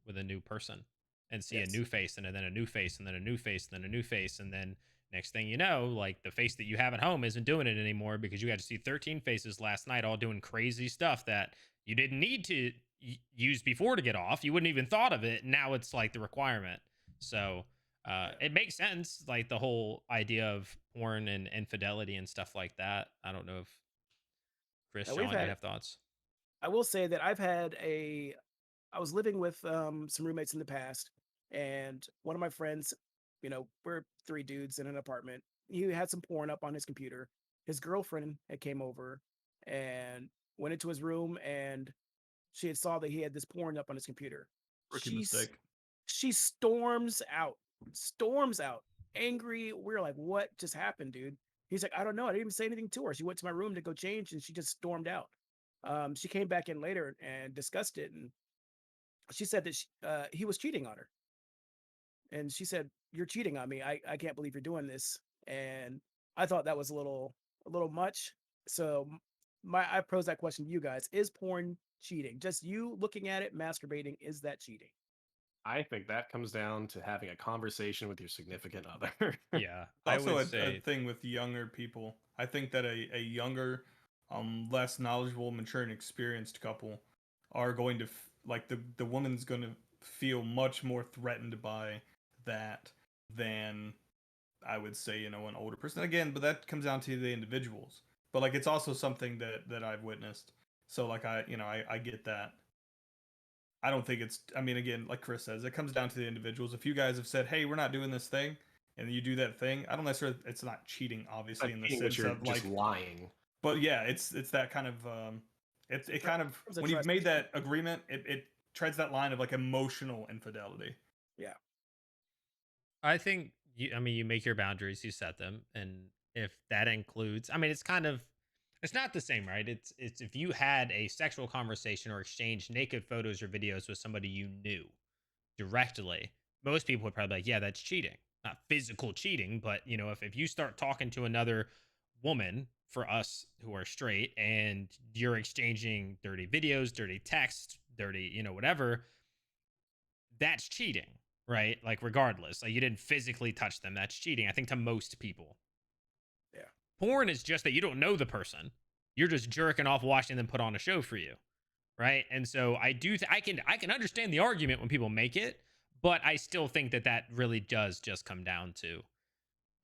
person, and see a Yes. new face, and then a new face, and then a new face, and then a new face, and then next thing you know, like the face that you have at home isn't doing it anymore because you got to see 13 faces last night all doing crazy stuff that you didn't need to use before to get off. You wouldn't even thought of it. Now it's like the requirement. So Yeah. it makes sense, like the whole idea of porn and infidelity and stuff like that. I don't know if Chris, Now we've Sean, you had. have thoughts? I will say that I was living with some roommates in the past, and one of my friends, we're three dudes in an apartment. He had some porn up on his computer. His girlfriend had came over and went into his room, and she had saw that he had this porn up on his computer. Rookie She's mistake. she storms out, angry. We're like, what just happened, dude? He's like, I don't know. I didn't even say anything to her. She went to my room to go change, and she just stormed out. She came back in later and discussed it, and she said that he was cheating on her. And she said, "You're cheating on me. I can't believe you're doing this." And I thought that was a little much. So I pose that question to you guys: is porn cheating? Just you looking at it, masturbating, is that cheating? I think that comes down to having a conversation with your significant other. Yeah, I Also, would a say, thing with younger people. I think that a younger, less knowledgeable, mature, and experienced couple are going to like the woman's going to feel much more threatened by that than I would say, an older person. Again, but that comes down to the individuals. But like, it's also something that I've witnessed. So like, I get that. I don't think it's. I mean, again, like Chris says, it comes down to the individuals. If you guys have said, "Hey, we're not doing this thing," and you do that thing, I don't necessarily. It's not cheating, obviously, in the cheating, but sense you're of just like. lying. But yeah, it's that kind of. It kind of, Terms of when you've trust made issue. that agreement, it treads that line of like emotional infidelity. Yeah. I think you make your boundaries, you set them, and if that includes, I mean, it's kind of, it's not the same, right? It's if you had a sexual conversation or exchanged naked photos or videos with somebody you knew directly, most people would probably be like, yeah, that's cheating. Not physical cheating, but if you start talking to another woman, for us who are straight, and you're exchanging dirty videos, dirty text, dirty, whatever, that's cheating, right? Like, regardless, like, you didn't physically touch them. That's cheating, I think, to most people. Yeah. Porn is just that you don't know the person. You're just jerking off watching them put on a show for you, right? And so I can understand the argument when people make it, but I still think that really does just come down to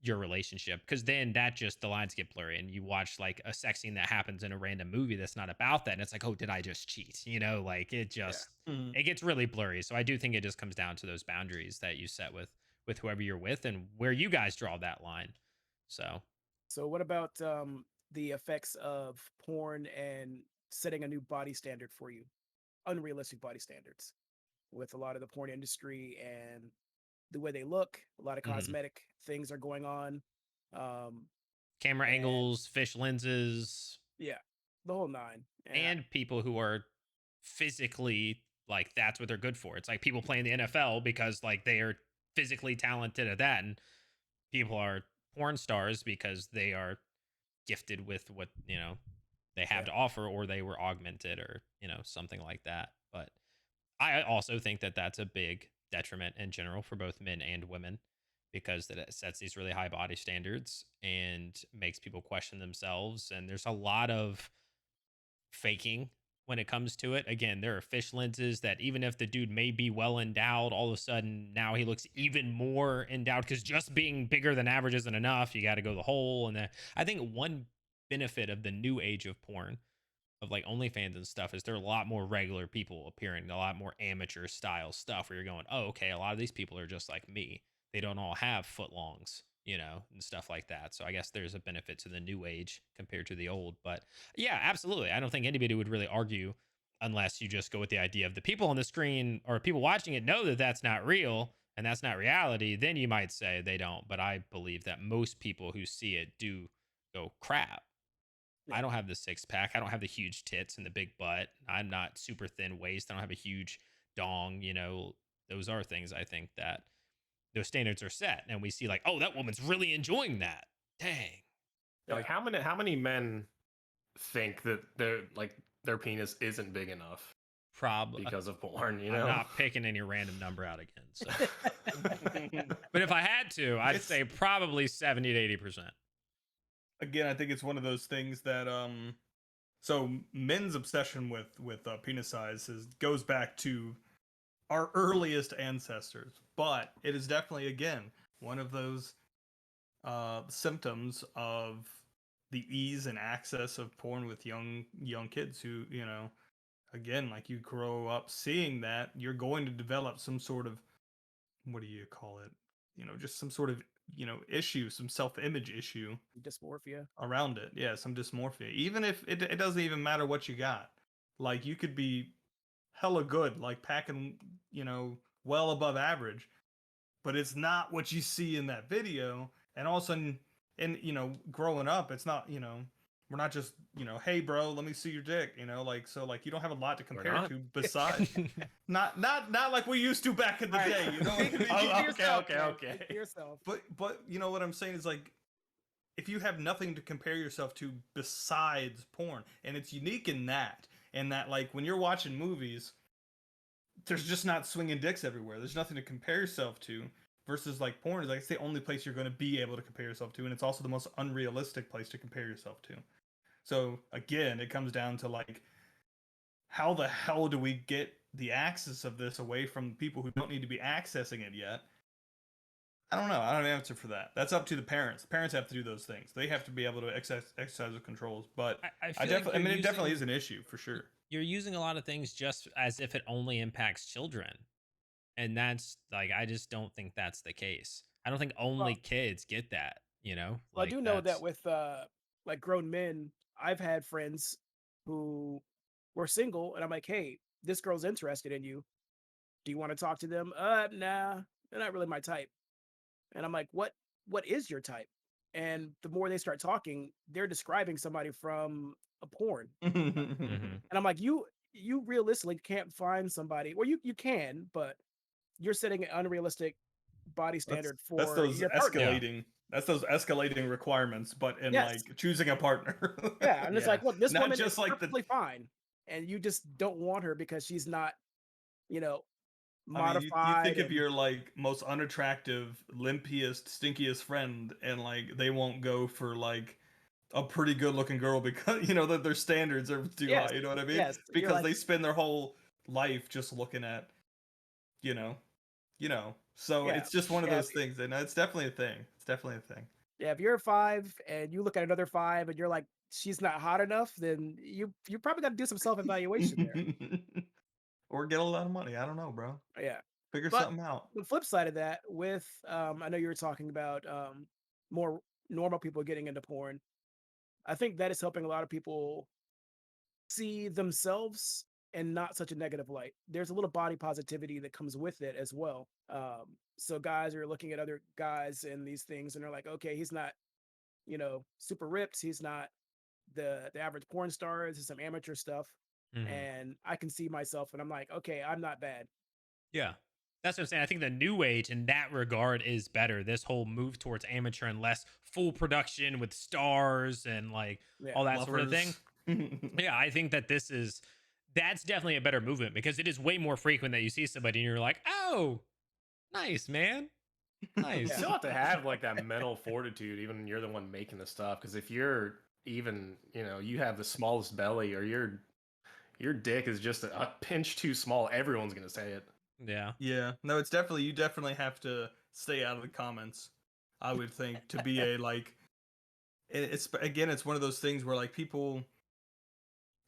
your relationship, because then the lines get blurry, and you watch like a sex scene that happens in a random movie that's not about that, and it's like, oh, did I just cheat? Like, Yeah. it gets really blurry. So I do think it just comes down to those boundaries that you set with whoever you're with, and where you guys draw that line. So So what about the effects of porn and setting a new body standard for you? Unrealistic body standards with a lot of the porn industry and the way they look. A lot of mhm. cosmetic things are going on. Um, Camera and angles, fish lenses, yeah, the whole nine. And and people who are physically, like, that's what they're good for. It's like people playing the NFL because, like, they are physically talented at that, and people are porn stars because they are gifted with what they have yeah, to offer, or they were augmented, or something like that. But I also think that that's a big detriment in general for both men and women, because that it sets these really high body standards and makes people question themselves, and there's a lot of faking when it comes to it. Again, there are fish lenses that, even if the dude may be well endowed, all of a sudden now he looks even more endowed, because just being bigger than average isn't enough. You got to go the whole. And I think one benefit of the new age of porn, of like OnlyFans and stuff, is there are a lot more regular people appearing, a lot more amateur style stuff where you're going, oh, okay, a lot of these people are just like me. They don't all have footlongs, and stuff like that. So I guess there's a benefit to the new age compared to the old. But yeah, absolutely. I don't think anybody would really argue, unless you just go with the idea of the people on the screen or people watching it know that that's not real and that's not reality. Then you might say they don't. But I believe that most people who see it do go, crap, yeah. I don't have the six pack. I don't have the huge tits and the big butt. I'm not super thin waist. I don't have a huge dong. Those are things I think that those standards are set, and we see like, oh, that woman's really enjoying that. Dang. Yeah, like, how many men think that their penis isn't big enough Probably. because of porn? I'm not picking any random number out again. So. But if I had to, I'd say probably 70 to 80%. Again, I think it's one of those things that so men's obsession with penis size goes back to our earliest ancestors, but it is definitely, again, one of those symptoms of the ease and access of porn with young kids who, again, like, you grow up seeing that, you're going to develop some sort of, what do you call it, just some sort of, issue, some self-image issue Dysmorphia. around it. Yeah, some dysmorphia. Even if it doesn't even matter what you got. Like, you could be hella good, like packing, well above average, but it's not what you see in that video. And all of a sudden, and growing up, it's not, we're not just, hey bro, let me see your dick, like, so like, you don't have a lot to compare to besides not like we used to back in the day, you know what I mean? Okay. Yourself. But you know what I'm saying is, like, if you have nothing to compare yourself to besides porn, and it's unique in that, like, when you're watching movies, there's just not swinging dicks everywhere. There's nothing to compare yourself to, versus like porn is like, it's the only place you're going to be able to compare yourself to, and it's also the most unrealistic place to compare yourself to. So again, it comes down to like, how the hell do we get the access of this away from people who don't need to be accessing it yet? I don't know. I don't have an answer for that. That's up to the parents. The parents have to do those things. They have to be able to exercise the controls. But I I feel like definitely, I you're mean, it definitely is using an issue for sure. you're using a lot of things just as if it only impacts children. And that's like I just don't think that's the case. I don't think only Well, kids get that, you know? well, I Like do know that that's with like grown men, I've had friends who were single, and I'm like, hey, this girl's interested in you. Do you want to talk to them? Nah, they're not really my type. And I'm like, what is your type? And the more they start talking, they're describing somebody from a porn. Mhm. And I'm like, you realistically can't find somebody, or you can, but you're setting an unrealistic body That's standard that's for those your partner. Yeah. escalating. That's those escalating requirements, but in Yes. like choosing a partner. Yeah. And it's Yeah, like, look, this not woman is just like the. perfectly fine. And you just don't want her because she's not, you know, I mean, you modified think of and your like most unattractive, limpiest, stinkiest friend, and like they won't go for like a pretty good looking girl because that their standards are too high. yes, You know what I mean? yes. You're Because like, they spend their whole life just looking at you know, So yeah, it's just one of yeah, those things, and it's definitely a thing. It's definitely a thing. yeah. If you're a 5 and you look at another 5 and you're like, she's not hot enough, then you probably got to do some self evaluation there. Or get a lot of money. I don't know, bro. Yeah. Figure But something out. the flip side of that, with I know you were talking about more normal people getting into porn. I think that is helping a lot of people see themselves in not such a negative light. There's a little body positivity that comes with it as well. So guys are looking at other guys and these things, and they're like, okay, he's not, super ripped. He's not the average porn star. This is some amateur stuff, Mhm. and I can see myself, and I'm like, okay, I'm not bad. Yeah. That's what I'm saying. I think the new age in that regard is better. This whole move towards amateur and less full production with stars and like Yeah. all that sort of thing. Bluffers. Yeah, I think that that's definitely a better movement because it is way more frequent that you see somebody and you're like, "Oh, nice, man. You Yeah. Nice." still have to have like that mental fortitude, even when you're the one making the stuff. Because if you're even, you have the smallest belly, or your dick is just a pinch too small, everyone's gonna say it. Yeah. Yeah. No, you definitely have to stay out of the comments. I would think to be a like it's again it's one of those things where like people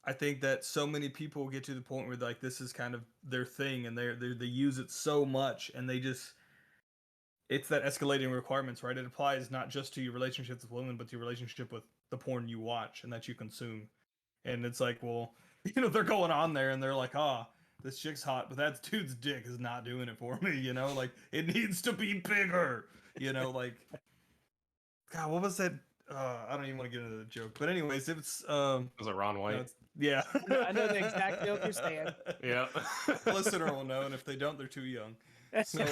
I think that so many people get to the point where like this is kind of their thing and they use it so much and they just it's that escalating requirements, right? It applies not just to your relationships with women, but to your relationship with the porn you watch and that you consume. And it's like, well, they're going on there and they're like, this chick's hot, but that dude's dick is not doing it for me, like it needs to be bigger, like God, what was that? I don't even want to get into the joke, but anyways, it's Was it Ron White? yeah. I know the exact joke you're saying. Yeah. Listener will know, and if they don't, they're too young. So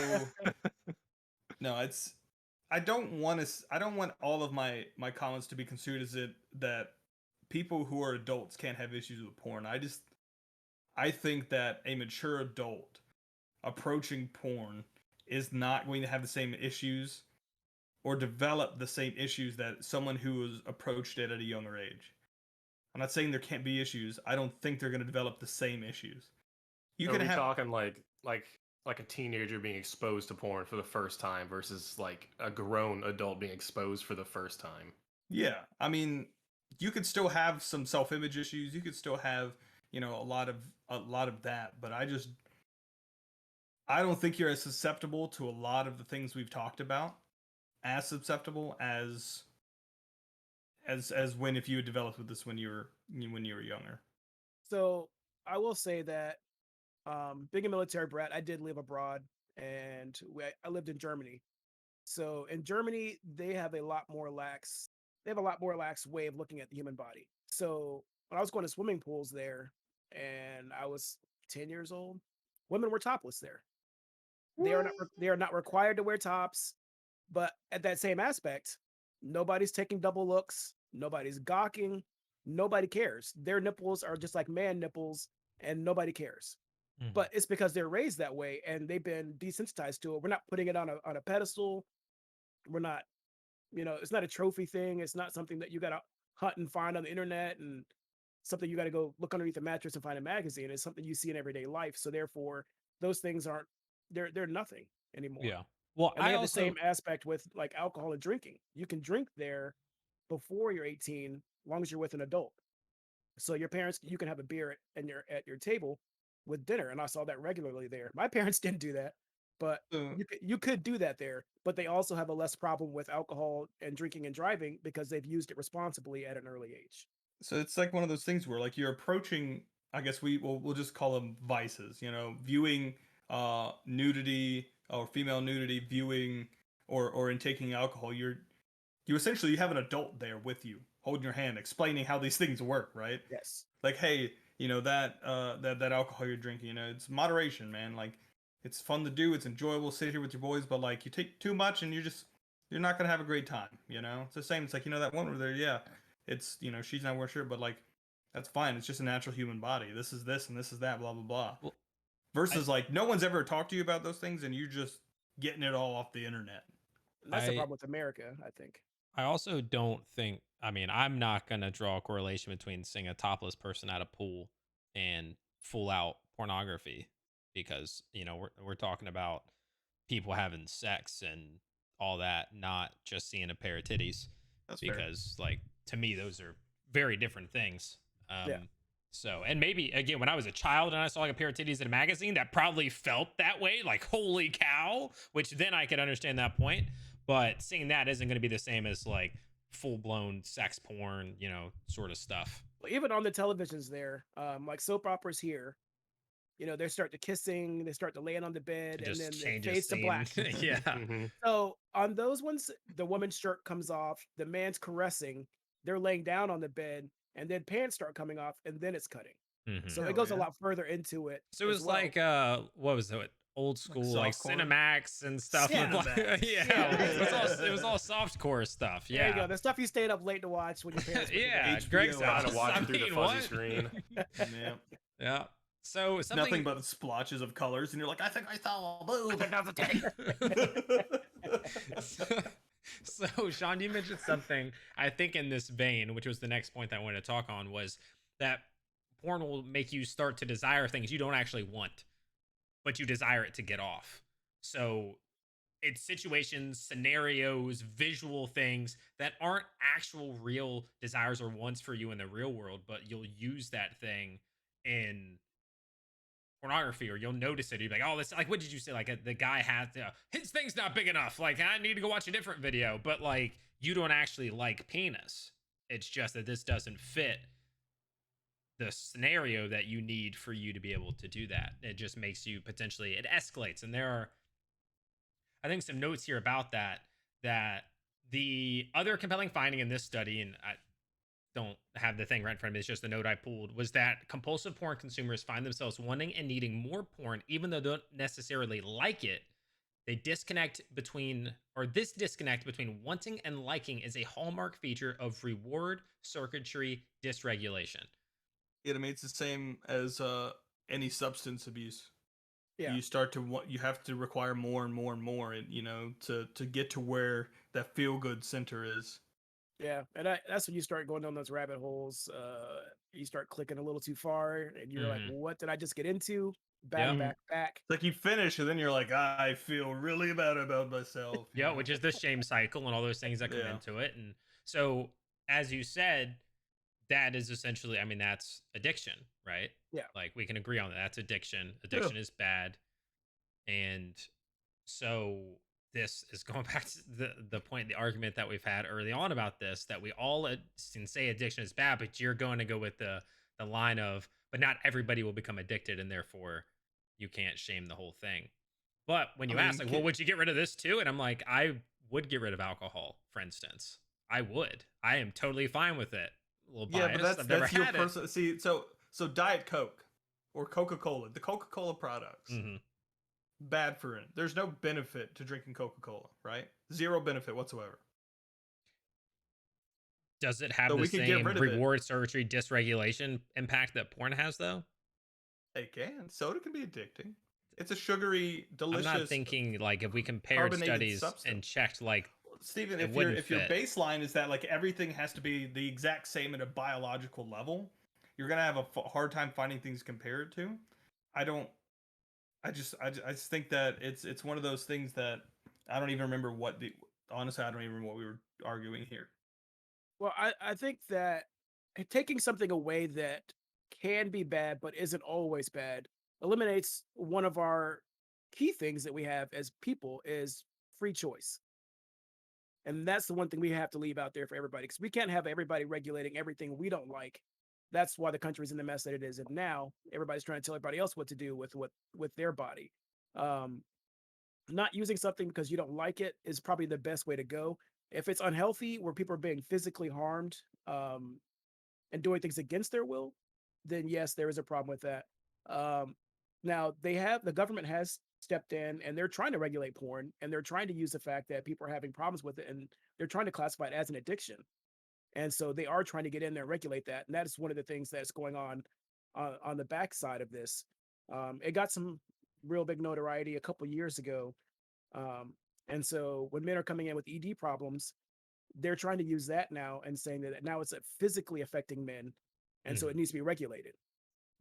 no, it's I don't want all of my comments to be construed as it that people who are adults can't have issues with porn. I think that a mature adult approaching porn is not going to have the same issues or develop the same issues that someone who has approached it at a younger age. I'm not saying there can't be issues. I don't think they're going to develop the same issues. You Are can we have talking like a teenager being exposed to porn for the first time versus like a grown adult being exposed for the first time? Yeah, I mean, you could still have some self-image issues. You could still have, a lot of that, but I don't think you're as susceptible to a lot of the things we've talked about as susceptible as when if you had developed with this when you were younger. So I will say that being a military brat, I did live abroad, and I lived in Germany. So in Germany, they have a lot more lax. They have a lot more lax way of looking at the human body. So when I was going to swimming pools there, and I was 10 years old, women were topless there. They are not required to wear tops, but at that same aspect, nobody's taking double looks, nobody's gawking, nobody cares. Their nipples are just like man nipples, and nobody cares. Mhm. But it's because they're raised that way and they've been desensitized to it. We're not putting it on a pedestal. We're not, it's not a trophy thing. It's not something that you gotta hunt and find on the internet and something you gotta go look underneath the mattress and find a magazine. It's something you see in everyday life. So therefore, those things aren't they're nothing anymore. Yeah. Well, And they I have the same also aspect with like alcohol and drinking. You can drink there before you're 18, as long as you're with an adult. So your parents, you can have a beer at your table with dinner, and I saw that regularly there. My parents didn't do that, but So, you could do that there. But they also have a less problem with alcohol and drinking and driving because they've used it responsibly at an early age. so it's like one of those things where like you're approaching. I guess we'll just call them vices. You know, viewing nudity or female nudity, viewing or in taking alcohol. You essentially you have an adult there with you, holding your hand, explaining how these things work, right? Yes. Like, hey, you know that alcohol you're drinking, you know, it's moderation, man. Like, it's fun to do, it's enjoyable, sit here with your boys, but like you take too much and you're not gonna have a great time, you know. It's the same. It's like, you know, that one over there, yeah, it's, you know, she's not wearing a shirt, but like that's fine. It's just a natural human body. This is this and this is that, blah blah blah. well, I Versus like no one's ever talked to you about those things and you're just getting it all off the internet. And that's the I problem with America, I think. I also don't think, I mean, I'm not going to draw a correlation between seeing a topless person at a pool and full out pornography because, we're talking about people having sex and all that, not just seeing a pair of titties That's fair. because like to me those are very different things. Yeah. So, and maybe again, when I was a child and I saw like a pair of titties in a magazine, that probably felt that way, like holy cow, which then I could understand that point. But seeing that isn't going to be the same as like full blown sex porn, sort of stuff. Well, even on the televisions there, like soap operas here, they start to kissing, they start to laying on the bed, It and just then it changes fades to scene. black. Yeah. Mhm. So on those ones, the woman's shirt comes off, the man's caressing, they're laying down on the bed, and then pants start coming off, and then it's cutting. Hmm. So it Hell goes a yeah. lot further into it So it as was well. like what was it? Old school like softcore? Cinemax and stuff with like Cinemax. yeah, Yeah. it was all soft core stuff. There you Yeah. go. The stuff you stayed up late to watch when your parents put you to Yeah, bed. Greg's HBO. house. Trying to watch I it through the mean, fuzzy what? screen. Yeah. Yeah. So It's something nothing but splotches of colors, and you're like, I think I saw a boob. I think that's a titty. so Sean, you mentioned something I think in this vein, which was the next point that I wanted to talk on, was that porn will make you start to desire things you don't actually want, but you desire it to get off. So it's situations, scenarios, visual things that aren't actual real desires or wants for you in the real world, but you'll use that thing in pornography, or you'll notice it. You'll be like, oh, this, like, what did you say? Like, the guy has, his thing's not big enough. Like, I need to go watch a different video. But, like, you don't actually like penis. It's just that this doesn't fit the scenario that you need for you to be able to do that. It just makes you potentially, it escalates. And there are, I think, some notes here about that the other compelling finding in this study, and I don't have the thing right in front of me, it's just the note I pulled, was that compulsive porn consumers find themselves wanting and needing more porn, even though they don't necessarily like it. They disconnect between, or this disconnect between wanting and liking is a hallmark feature of reward circuitry dysregulation. I mean, it's the same as any substance abuse. Yeah. You start to want, you have to require more and more and more, and to get to where that feel good center is. Yeah, and that's when you start going down those rabbit holes. You start clicking a little too far, and you're like, Mhm. "What did I just get into?" Back, Yep. back, back. It's like you finish, and then you're like, I feel really bad about myself. Yeah, which is the shame cycle and all those things that come Yeah. into it. And so, as you said, that is essentially, I mean, that's addiction, right? Yeah. Like we can agree on that. That's addiction. Addiction is bad. And so this is going back to the point, the argument that we've had early on about this, that we all can say addiction is bad, but you're going to go with the line of, but not everybody will become addicted, and therefore you can't shame the whole thing. But when you ask, like, well, would you get rid of this too? And I'm like, I would get rid of alcohol, for instance. I would. I am totally fine with it. A little biased. Yeah, but I've never that's your had it. personal. See, so Diet Coke or Coca-Cola, the Coca-Cola products, Mhm. bad for it. There's no benefit to drinking Coca-Cola, right? Zero benefit whatsoever. Does it have So the we could get same rid of it. reward circuitry dysregulation impact that porn has, though? It can. Soda can be addicting. It's a sugary, delicious. I'm not thinking like if we compared carbonated studies and substance. checked like Steven, it if wouldn't your fit. baseline is that like everything has to be the exact same at a biological level, you're gonna have a hard time finding things compared to. I just think that it's one of those things that I don't even remember honestly, I don't even remember what we were arguing here. Well, I think that taking something away that can be bad but isn't always bad eliminates one of our key things that we have as people is free choice. And that's the one thing we have to leave out there for everybody because we can't have everybody regulating everything we don't like. That's why the country's in the mess that it is. And now everybody's trying to tell everybody else what to do with their body. Um, Not using something because you don't like it is probably the best way to go. If it's unhealthy, where people are being physically harmed um, and doing things against their will, then yes, there is a problem with that. Um, Now the government has stepped in and they're trying to regulate porn and they're trying to use the fact that people are having problems with it and they're trying to classify it as an addiction. And so they are trying to get in there and regulate that. And that is one of the things that's going on the backside of this. It got some real big notoriety a couple years ago, and so when men are coming in with ED problems, they're trying to use that now and saying that now it's physically affecting men, and so Mhm. it needs to be regulated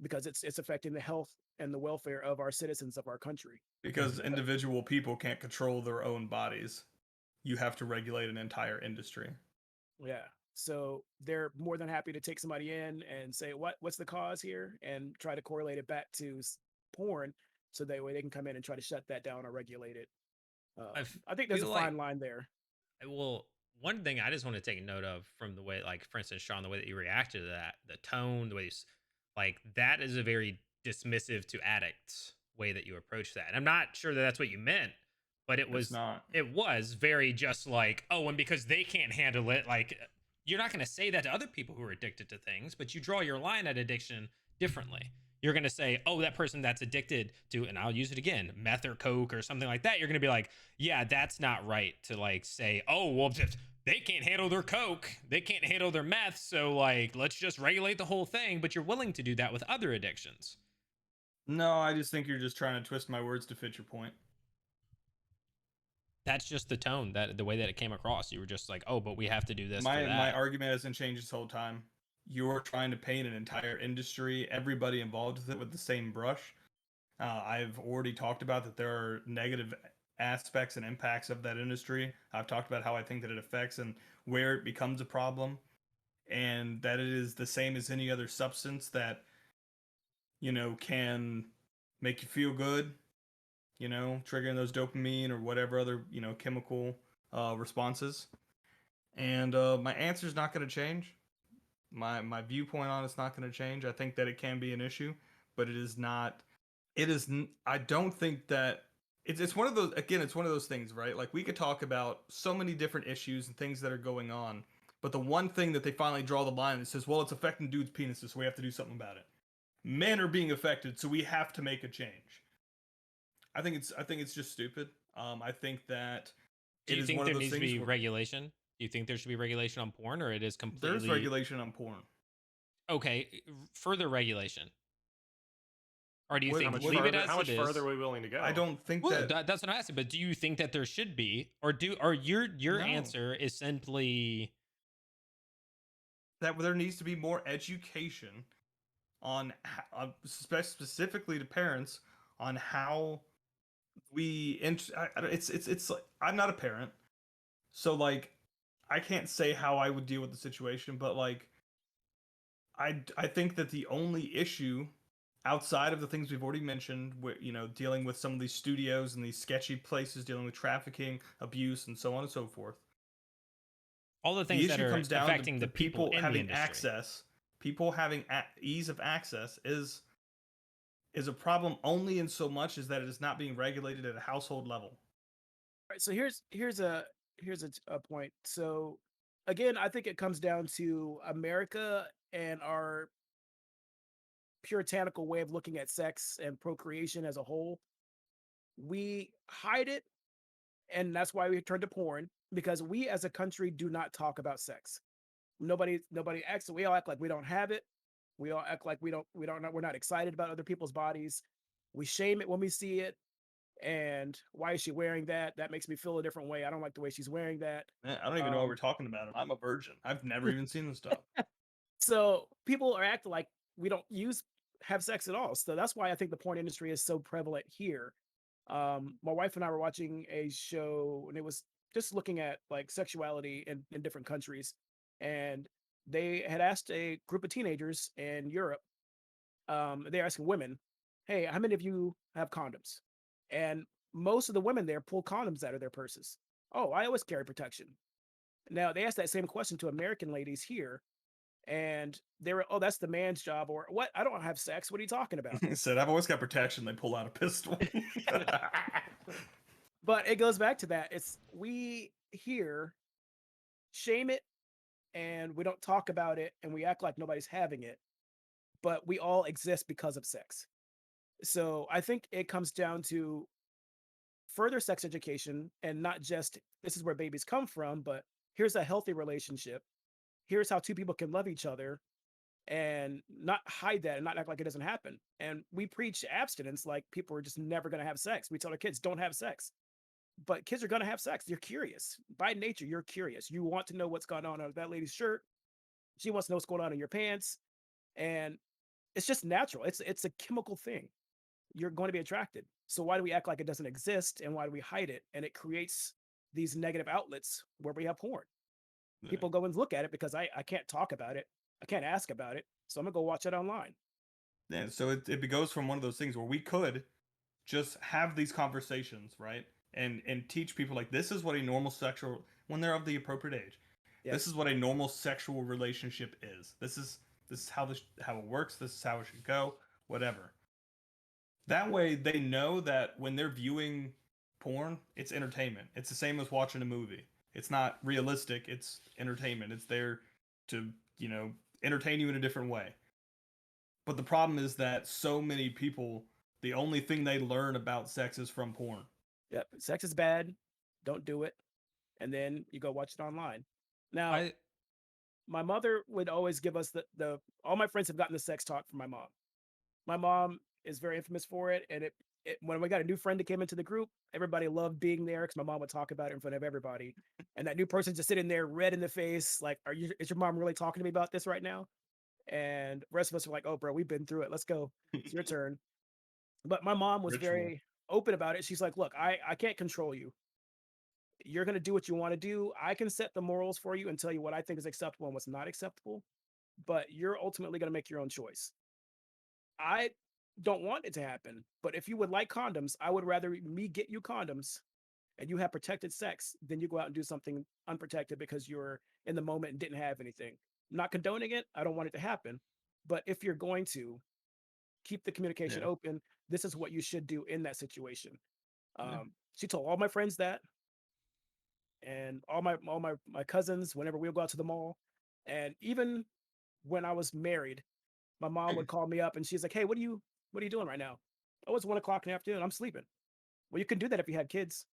because it's affecting the health and the welfare of our citizens of our country. Because Mhm. individual people can't control their own bodies. You have to regulate an entire industry. Yeah. So they're more than happy to take somebody in and say what's the cause here and try to correlate it back to porn, so that way they can come in and try to shut that down or regulate it. I I think there's a feel like fine line there. well, one thing I just want to take note of from the way, like, for instance, Sean, the way that you reacted to that, the tone, the way like, that is a very dismissive to addicts way that you approach that. And I'm not sure that that's what you meant, but It's not. it was very just like, oh, and because they can't handle it, like, you're not going to say that to other people who are addicted to things, but you draw your line at addiction differently. You're going to say, oh, that person that's addicted to, and I'll use it again, meth or coke or something like that. You're going to be like, yeah, that's not right to like say, oh, well, they can't handle their coke, they can't handle their meth, so like let's just regulate the whole thing. But you're willing to do that with other addictions. No, I just think you're just trying to twist my words to fit your point. That's just the tone, that the way that it came across. You were just like, oh, but we have to do this for My that. argument hasn't changed this whole time. You're trying to paint an entire industry, everybody involved with it, with the same brush. I've already talked about that there are negative aspects and impacts of that industry. I've talked about how I think that it affects and where it becomes a problem, and that it is the same as any other substance that, can make you feel good, triggering those dopamine or whatever other, chemical responses. And my answer is not going to change. My viewpoint on it's not going to change. I think that it can be an issue, but it is not. It is. I don't think that it's one of those. Again, it's one of those things, right? Like we could talk about so many different issues and things that are going on, but the one thing that they finally draw the line and says, well, it's affecting dudes' penises, so we have to do something about it. Men are being affected, so we have to make a change. I think it's just stupid. I think that Do it you is think one of there those needs to things be where regulation? Do you think there should be regulation on porn, or it is there's completely regulation on porn. okay? Further regulation, or do you What How think much what leave it further? as How it much further is? are we willing to go? I don't think Well, that that's what I'm asking. But do you think that there should be, or your no. answer is simply That there needs to be more education on specifically to parents on how it's like I'm not a parent, so like I can't say how I would deal with the situation, but like I think that the only issue outside of the things we've already mentioned, where dealing with some of these studios and these sketchy places, dealing with trafficking, abuse, and so on and so forth, all the the things that issue are comes down to affecting the the people people in the having industry? access. People having ease of access is a problem only in so much as that it is not being regulated at a household level. Right, so here's a point. So again, I think it comes down to America and our puritanical way of looking at sex and procreation as a whole. We hide it, and that's why we turn to porn because we as a country do not talk about sex. Nobody acts. We all act like we don't have it. We all act like we don't know, we're not excited about other people's bodies. We shame it when we see it. And why is she wearing that? That makes me feel a different way. I don't like the way she's wearing that. I don't even know what we're Um, talking about. I'm a virgin. I've never even seen this stuff. so people are acting like we don't use have sex at all. So that's why I think the porn industry is so prevalent here. My wife and I were watching a show, and it was just looking at like sexuality in different countries. And they had asked a group of teenagers in Europe, they're asking women, hey, how many of you have condoms? And most of the women there pull condoms out of their purses. Oh, I always carry protection. Now they asked that same question to American ladies here, and they were, oh, that's the man's job, or what? I don't have sex. What are you talking about? He said, I've always got protection. They pull out a pistol. But it goes back to that. It's we here shame it and we don't talk about it and we act like nobody's having it, but we all exist because of sex. So I think it comes down to further sex education and not just this is where babies come from, but here's a healthy relationship. Here's how two people can love each other and not hide that and not act like it doesn't happen. And we preach abstinence like people are just never going to have sex. We tell our kids, don't have sex. But kids are going to have sex. You're curious. By nature, you're curious. You want to know what's going on under that lady's shirt. She wants to know what's going on in your pants. And it's just natural. It's a chemical thing. You're going to be attracted. So why do we act like it doesn't exist and why do we hide it? And it creates these negative outlets where we have porn. People go and look at it because I can't talk about it. I can't ask about it. So I'm gonna go watch it online. Yeah, so it goes from one of those things where we could just have these conversations, right? And teach people like this is what a normal sexual when they're of the appropriate age. Yes. This is what a normal sexual relationship is. This is how how it works. This is how it should go. Whatever. That way, they know that when they're viewing porn, it's entertainment. It's the same as watching a movie. It's not realistic. It's entertainment. It's there to entertain you in a different way. But the problem is that so many people, the only thing they learn about sex is from porn. Yep. Sex is bad. Don't do it. And then you go watch it online. Now, my mother would always give us the all my friends have gotten the sex talk from my mom. My mom is very infamous for it. And when we got a new friend that came into the group, everybody loved being there because my mom would talk about it in front of everybody. And that new person just sitting there red in the face, like, is your mom really talking to me about this right now? And the rest of us were like, oh, bro, we've been through it. Let's go. It's your turn. But my mom was Ritual. very open about it. She's like, look, I can't control you. You're going to do what you want to do. I can set the morals for you and tell you what I think is acceptable and what's not acceptable. But you're ultimately going to make your own choice. I don't want it to happen. But if you would like condoms, I would rather me get you condoms and you have protected sex than you go out and do something unprotected because you're in the moment and didn't have anything. I'm not condoning it. I don't want it to happen. But if you're going to keep the communication open, this is what you should do in that situation. She told all my friends that, and all my cousins whenever we would go out to the mall, and even when I was married, my mom would call me up and she's like, "Hey, what are you doing right now?" Oh, it's 1 o'clock in the afternoon. I'm sleeping. Well, you can do that if you had kids.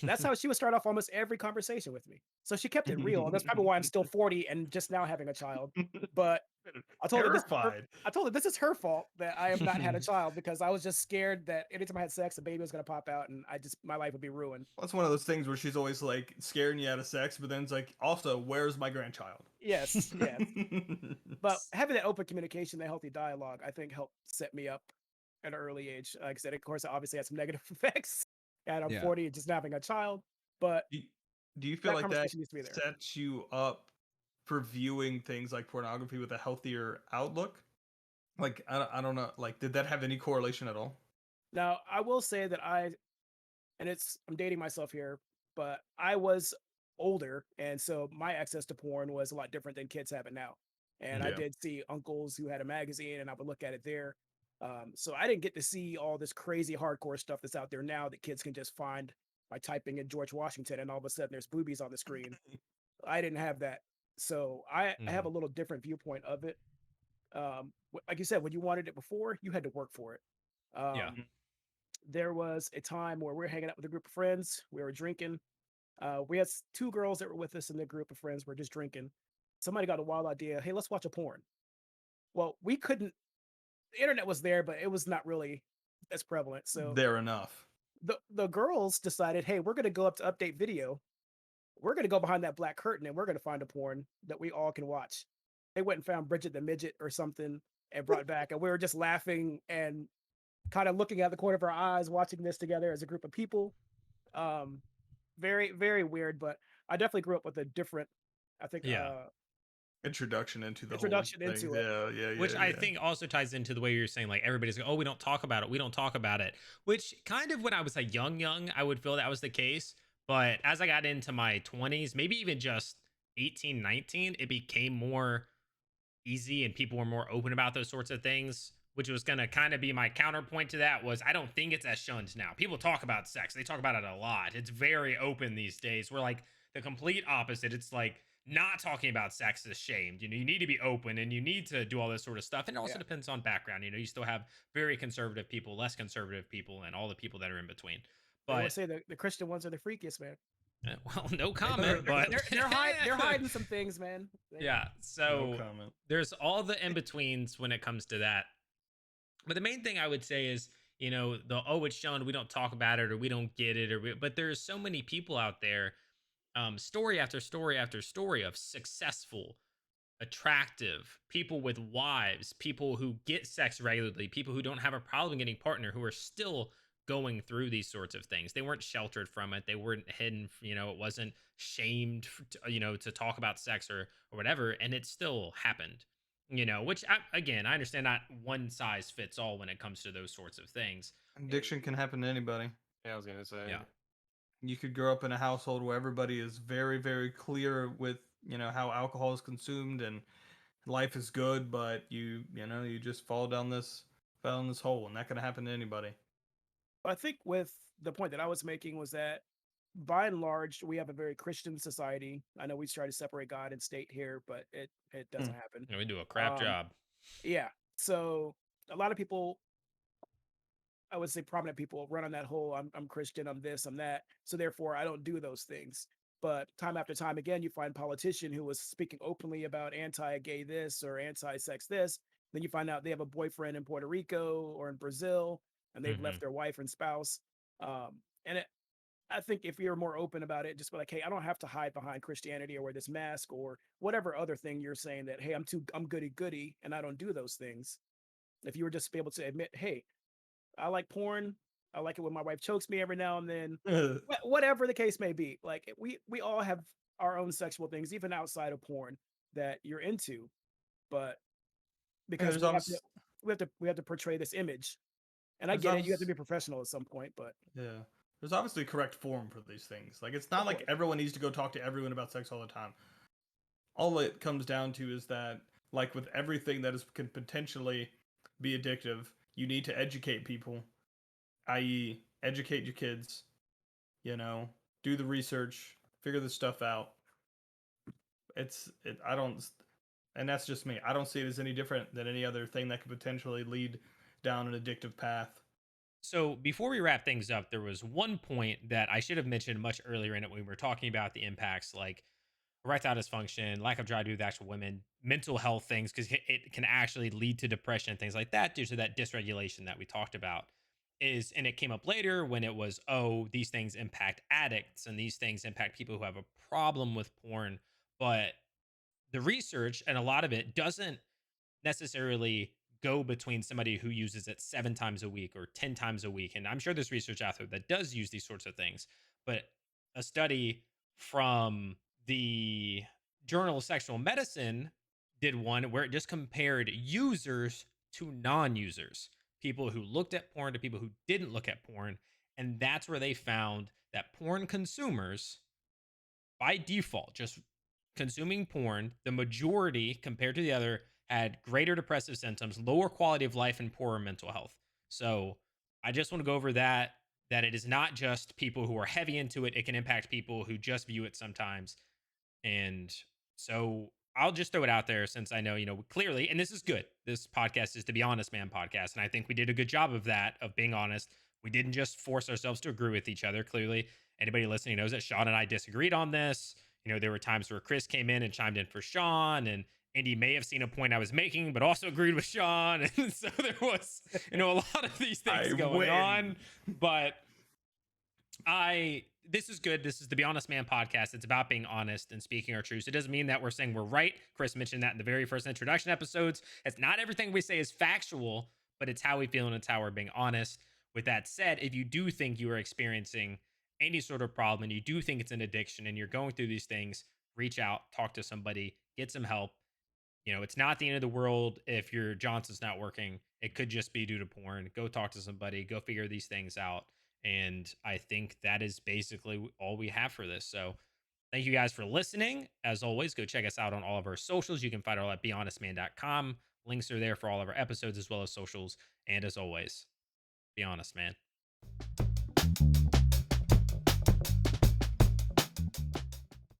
That's how she would start off almost every conversation with me. So she kept it real. That's probably why I'm still 40 and just now having a child. But I told her this is her fault that I have not had a child because I was just scared that anytime I had sex, a baby was gonna pop out and my life would be ruined. That's one of those things where she's always like scaring you out of sex, but then it's like, also, where's my grandchild? Yes, yes. But having that open communication, that healthy dialogue, I think helped set me up at an early age. Like I said, of course, I obviously had some negative effects. And I'm 40 and just having a child. But do you feel like that needs to be there. sets you up for viewing things like pornography with a healthier outlook? Like, I don't know. Like, did that have any correlation at all? Now, I will say that I'm dating myself here, but I was older. And so my access to porn was a lot different than kids have it now. And I did see uncles who had a magazine and I would look at it there. So I didn't get to see all this crazy hardcore stuff that's out there now that kids can just find by typing in George Washington and all of a sudden there's boobies on the screen. I didn't have that. So I have a little different viewpoint of it. Like you said, when you wanted it before, you had to work for it. There was a time where we were hanging out with a group of friends. We were drinking. We had 2 girls that were with us in the group of friends. We're just drinking. Somebody got a wild idea. Hey, let's watch a porn. Well, we couldn't. The internet was there, but it was not really as prevalent. So there enough. The girls decided, hey, we're going to go up to Update Video. We're going to go behind that black curtain and we're going to find a porn that we all can watch. They went and found Bridget the Midget or something and brought back, and we were just laughing and kind of looking at the corner of our eyes, watching this together as a group of people. Um, very, very weird, but I definitely grew up with a different, I think, Yeah. Introduction into the whole introduction thing. into it. Yeah, yeah, Which yeah, I yeah. think also ties into the way you're saying, like, everybody's like, oh, we don't talk about it. We don't talk about it. Which kind of when I was like young, I would feel that was the case. But as I got into my 20s, maybe even just 18, 19, it became more easy and people were more open about those sorts of things, which was going to kind of be my counterpoint to that. Was I don't think it's as shunned now. People talk about sex, they talk about it a lot. It's very open these days. We're like the complete opposite. It's like not talking about sex is shamed. You need to be open and you need to do all this sort of stuff. And it also Yeah. depends on background. You still have very conservative people, less conservative people, and all the people that are in between. They But always say the Christian ones are the freakiest, man. well, no They, comment, but they're hiding some things, man. yeah. No So comment. there's all the in betweens when it comes to that. But the main thing I would say is, the oh, it's shown, we don't talk about it or we don't get it, but there's so many people out there, story after story after story of successful, attractive people with wives, people who get sex regularly, people who don't have a problem getting partner, who are still going through these sorts of things. They weren't sheltered from it. They weren't hidden. It wasn't shamed, to talk about sex or whatever, and it still happened. Which again, I understand not one size fits all when it comes to those sorts of things. Addiction can happen to anybody. Yeah, I was gonna say. Yeah. You could grow up in a household where everybody is very, very clear with, how alcohol is consumed and life is good, but you just fell in this hole, and that can happen to anybody. I think with the point that I was making was that by and large, we have a very Christian society. I know we try to separate God and state here, but it Hmm. doesn't happen. We do a crap Um, job. yeah. So a lot of people, I would say prominent people, run on that whole I'm Christian, I'm this, I'm that. So therefore I don't do those things. But time after time again, you find politician who was speaking openly about anti-gay this or anti-sex this. Then you find out they have a boyfriend in Puerto Rico or in Brazil, and they've Hmm. left their wife and spouse. And I think if you're more open about it, just be like, hey, I don't have to hide behind Christianity or wear this mask or whatever other thing you're saying that, hey, I'm goody goody and I don't do those things. If you were just be able to admit, hey, I like porn. I like it when my wife chokes me every now and then. Whatever the case may be. Like we all have our own sexual things, even outside of porn, that you're into. But Yeah, because we have to portray this image. And I there's get it, you have to obvious, be professional at some point, but yeah, there's obviously a correct form for these things. Like, it's not of like course. everyone needs to go talk to everyone about sex all the time. All it comes down to is that, like with everything that can potentially be addictive, you need to educate people, i.e., educate your kids. You know, do the research, figure this stuff out. I don't, and that's just me. I don't see it as any different than any other thing that could potentially lead down an addictive path. So before we wrap things up, there was one point that I should have mentioned much earlier in it when we were talking about the impacts, like erectile dysfunction, lack of drive to do with actual women, mental health things, because it can actually lead to depression and things like that due to that dysregulation that we talked about. And it came up later when it was, oh, these things impact addicts and these things impact people who have a problem with porn. But the research and a lot of it doesn't necessarily go between somebody who uses it 7 times a week or 10 times a week. And I'm sure there's research out there that does use these sorts of things. But a study from the Journal of Sexual Medicine did one where it just compared users to non users, people who looked at porn to people who didn't look at porn. And that's where they found that porn consumers, by default, just consuming porn, the majority compared to the other had greater depressive symptoms, lower quality of life, and poorer mental health. So I just want to go over that it is not just people who are heavy into it. It can impact people who just view it sometimes. And so I'll just throw it out there since I know, clearly, and this is good. This podcast is the Be Honest Man podcast. And I think we did a good job of that, of being honest. We didn't just force ourselves to agree with each other. Clearly, anybody listening knows that Sean and I disagreed on this. There were times where Chris came in and chimed in for Sean, and Andy may have seen a point I was making, but also agreed with Sean. And so there was, a lot of these things going on. But this is good. This is the Be Honest Man podcast. It's about being honest and speaking our truths. It doesn't mean that we're saying we're right. Chris mentioned that in the very first introduction episodes. It's not everything we say is factual, but it's how we feel and it's how we're being honest. With that said, if you do think you are experiencing any sort of problem and you do think it's an addiction and you're going through these things, reach out, talk to somebody, get some help. It's not the end of the world if your Johnson's not working. It could just be due to porn. Go talk to somebody, go figure these things out. And I think that is basically all we have for this. So thank you guys for listening. As always, go check us out on all of our socials. You can find it all at BeHonestMan.com. Links are there for all of our episodes as well as socials. And as always, be honest, man.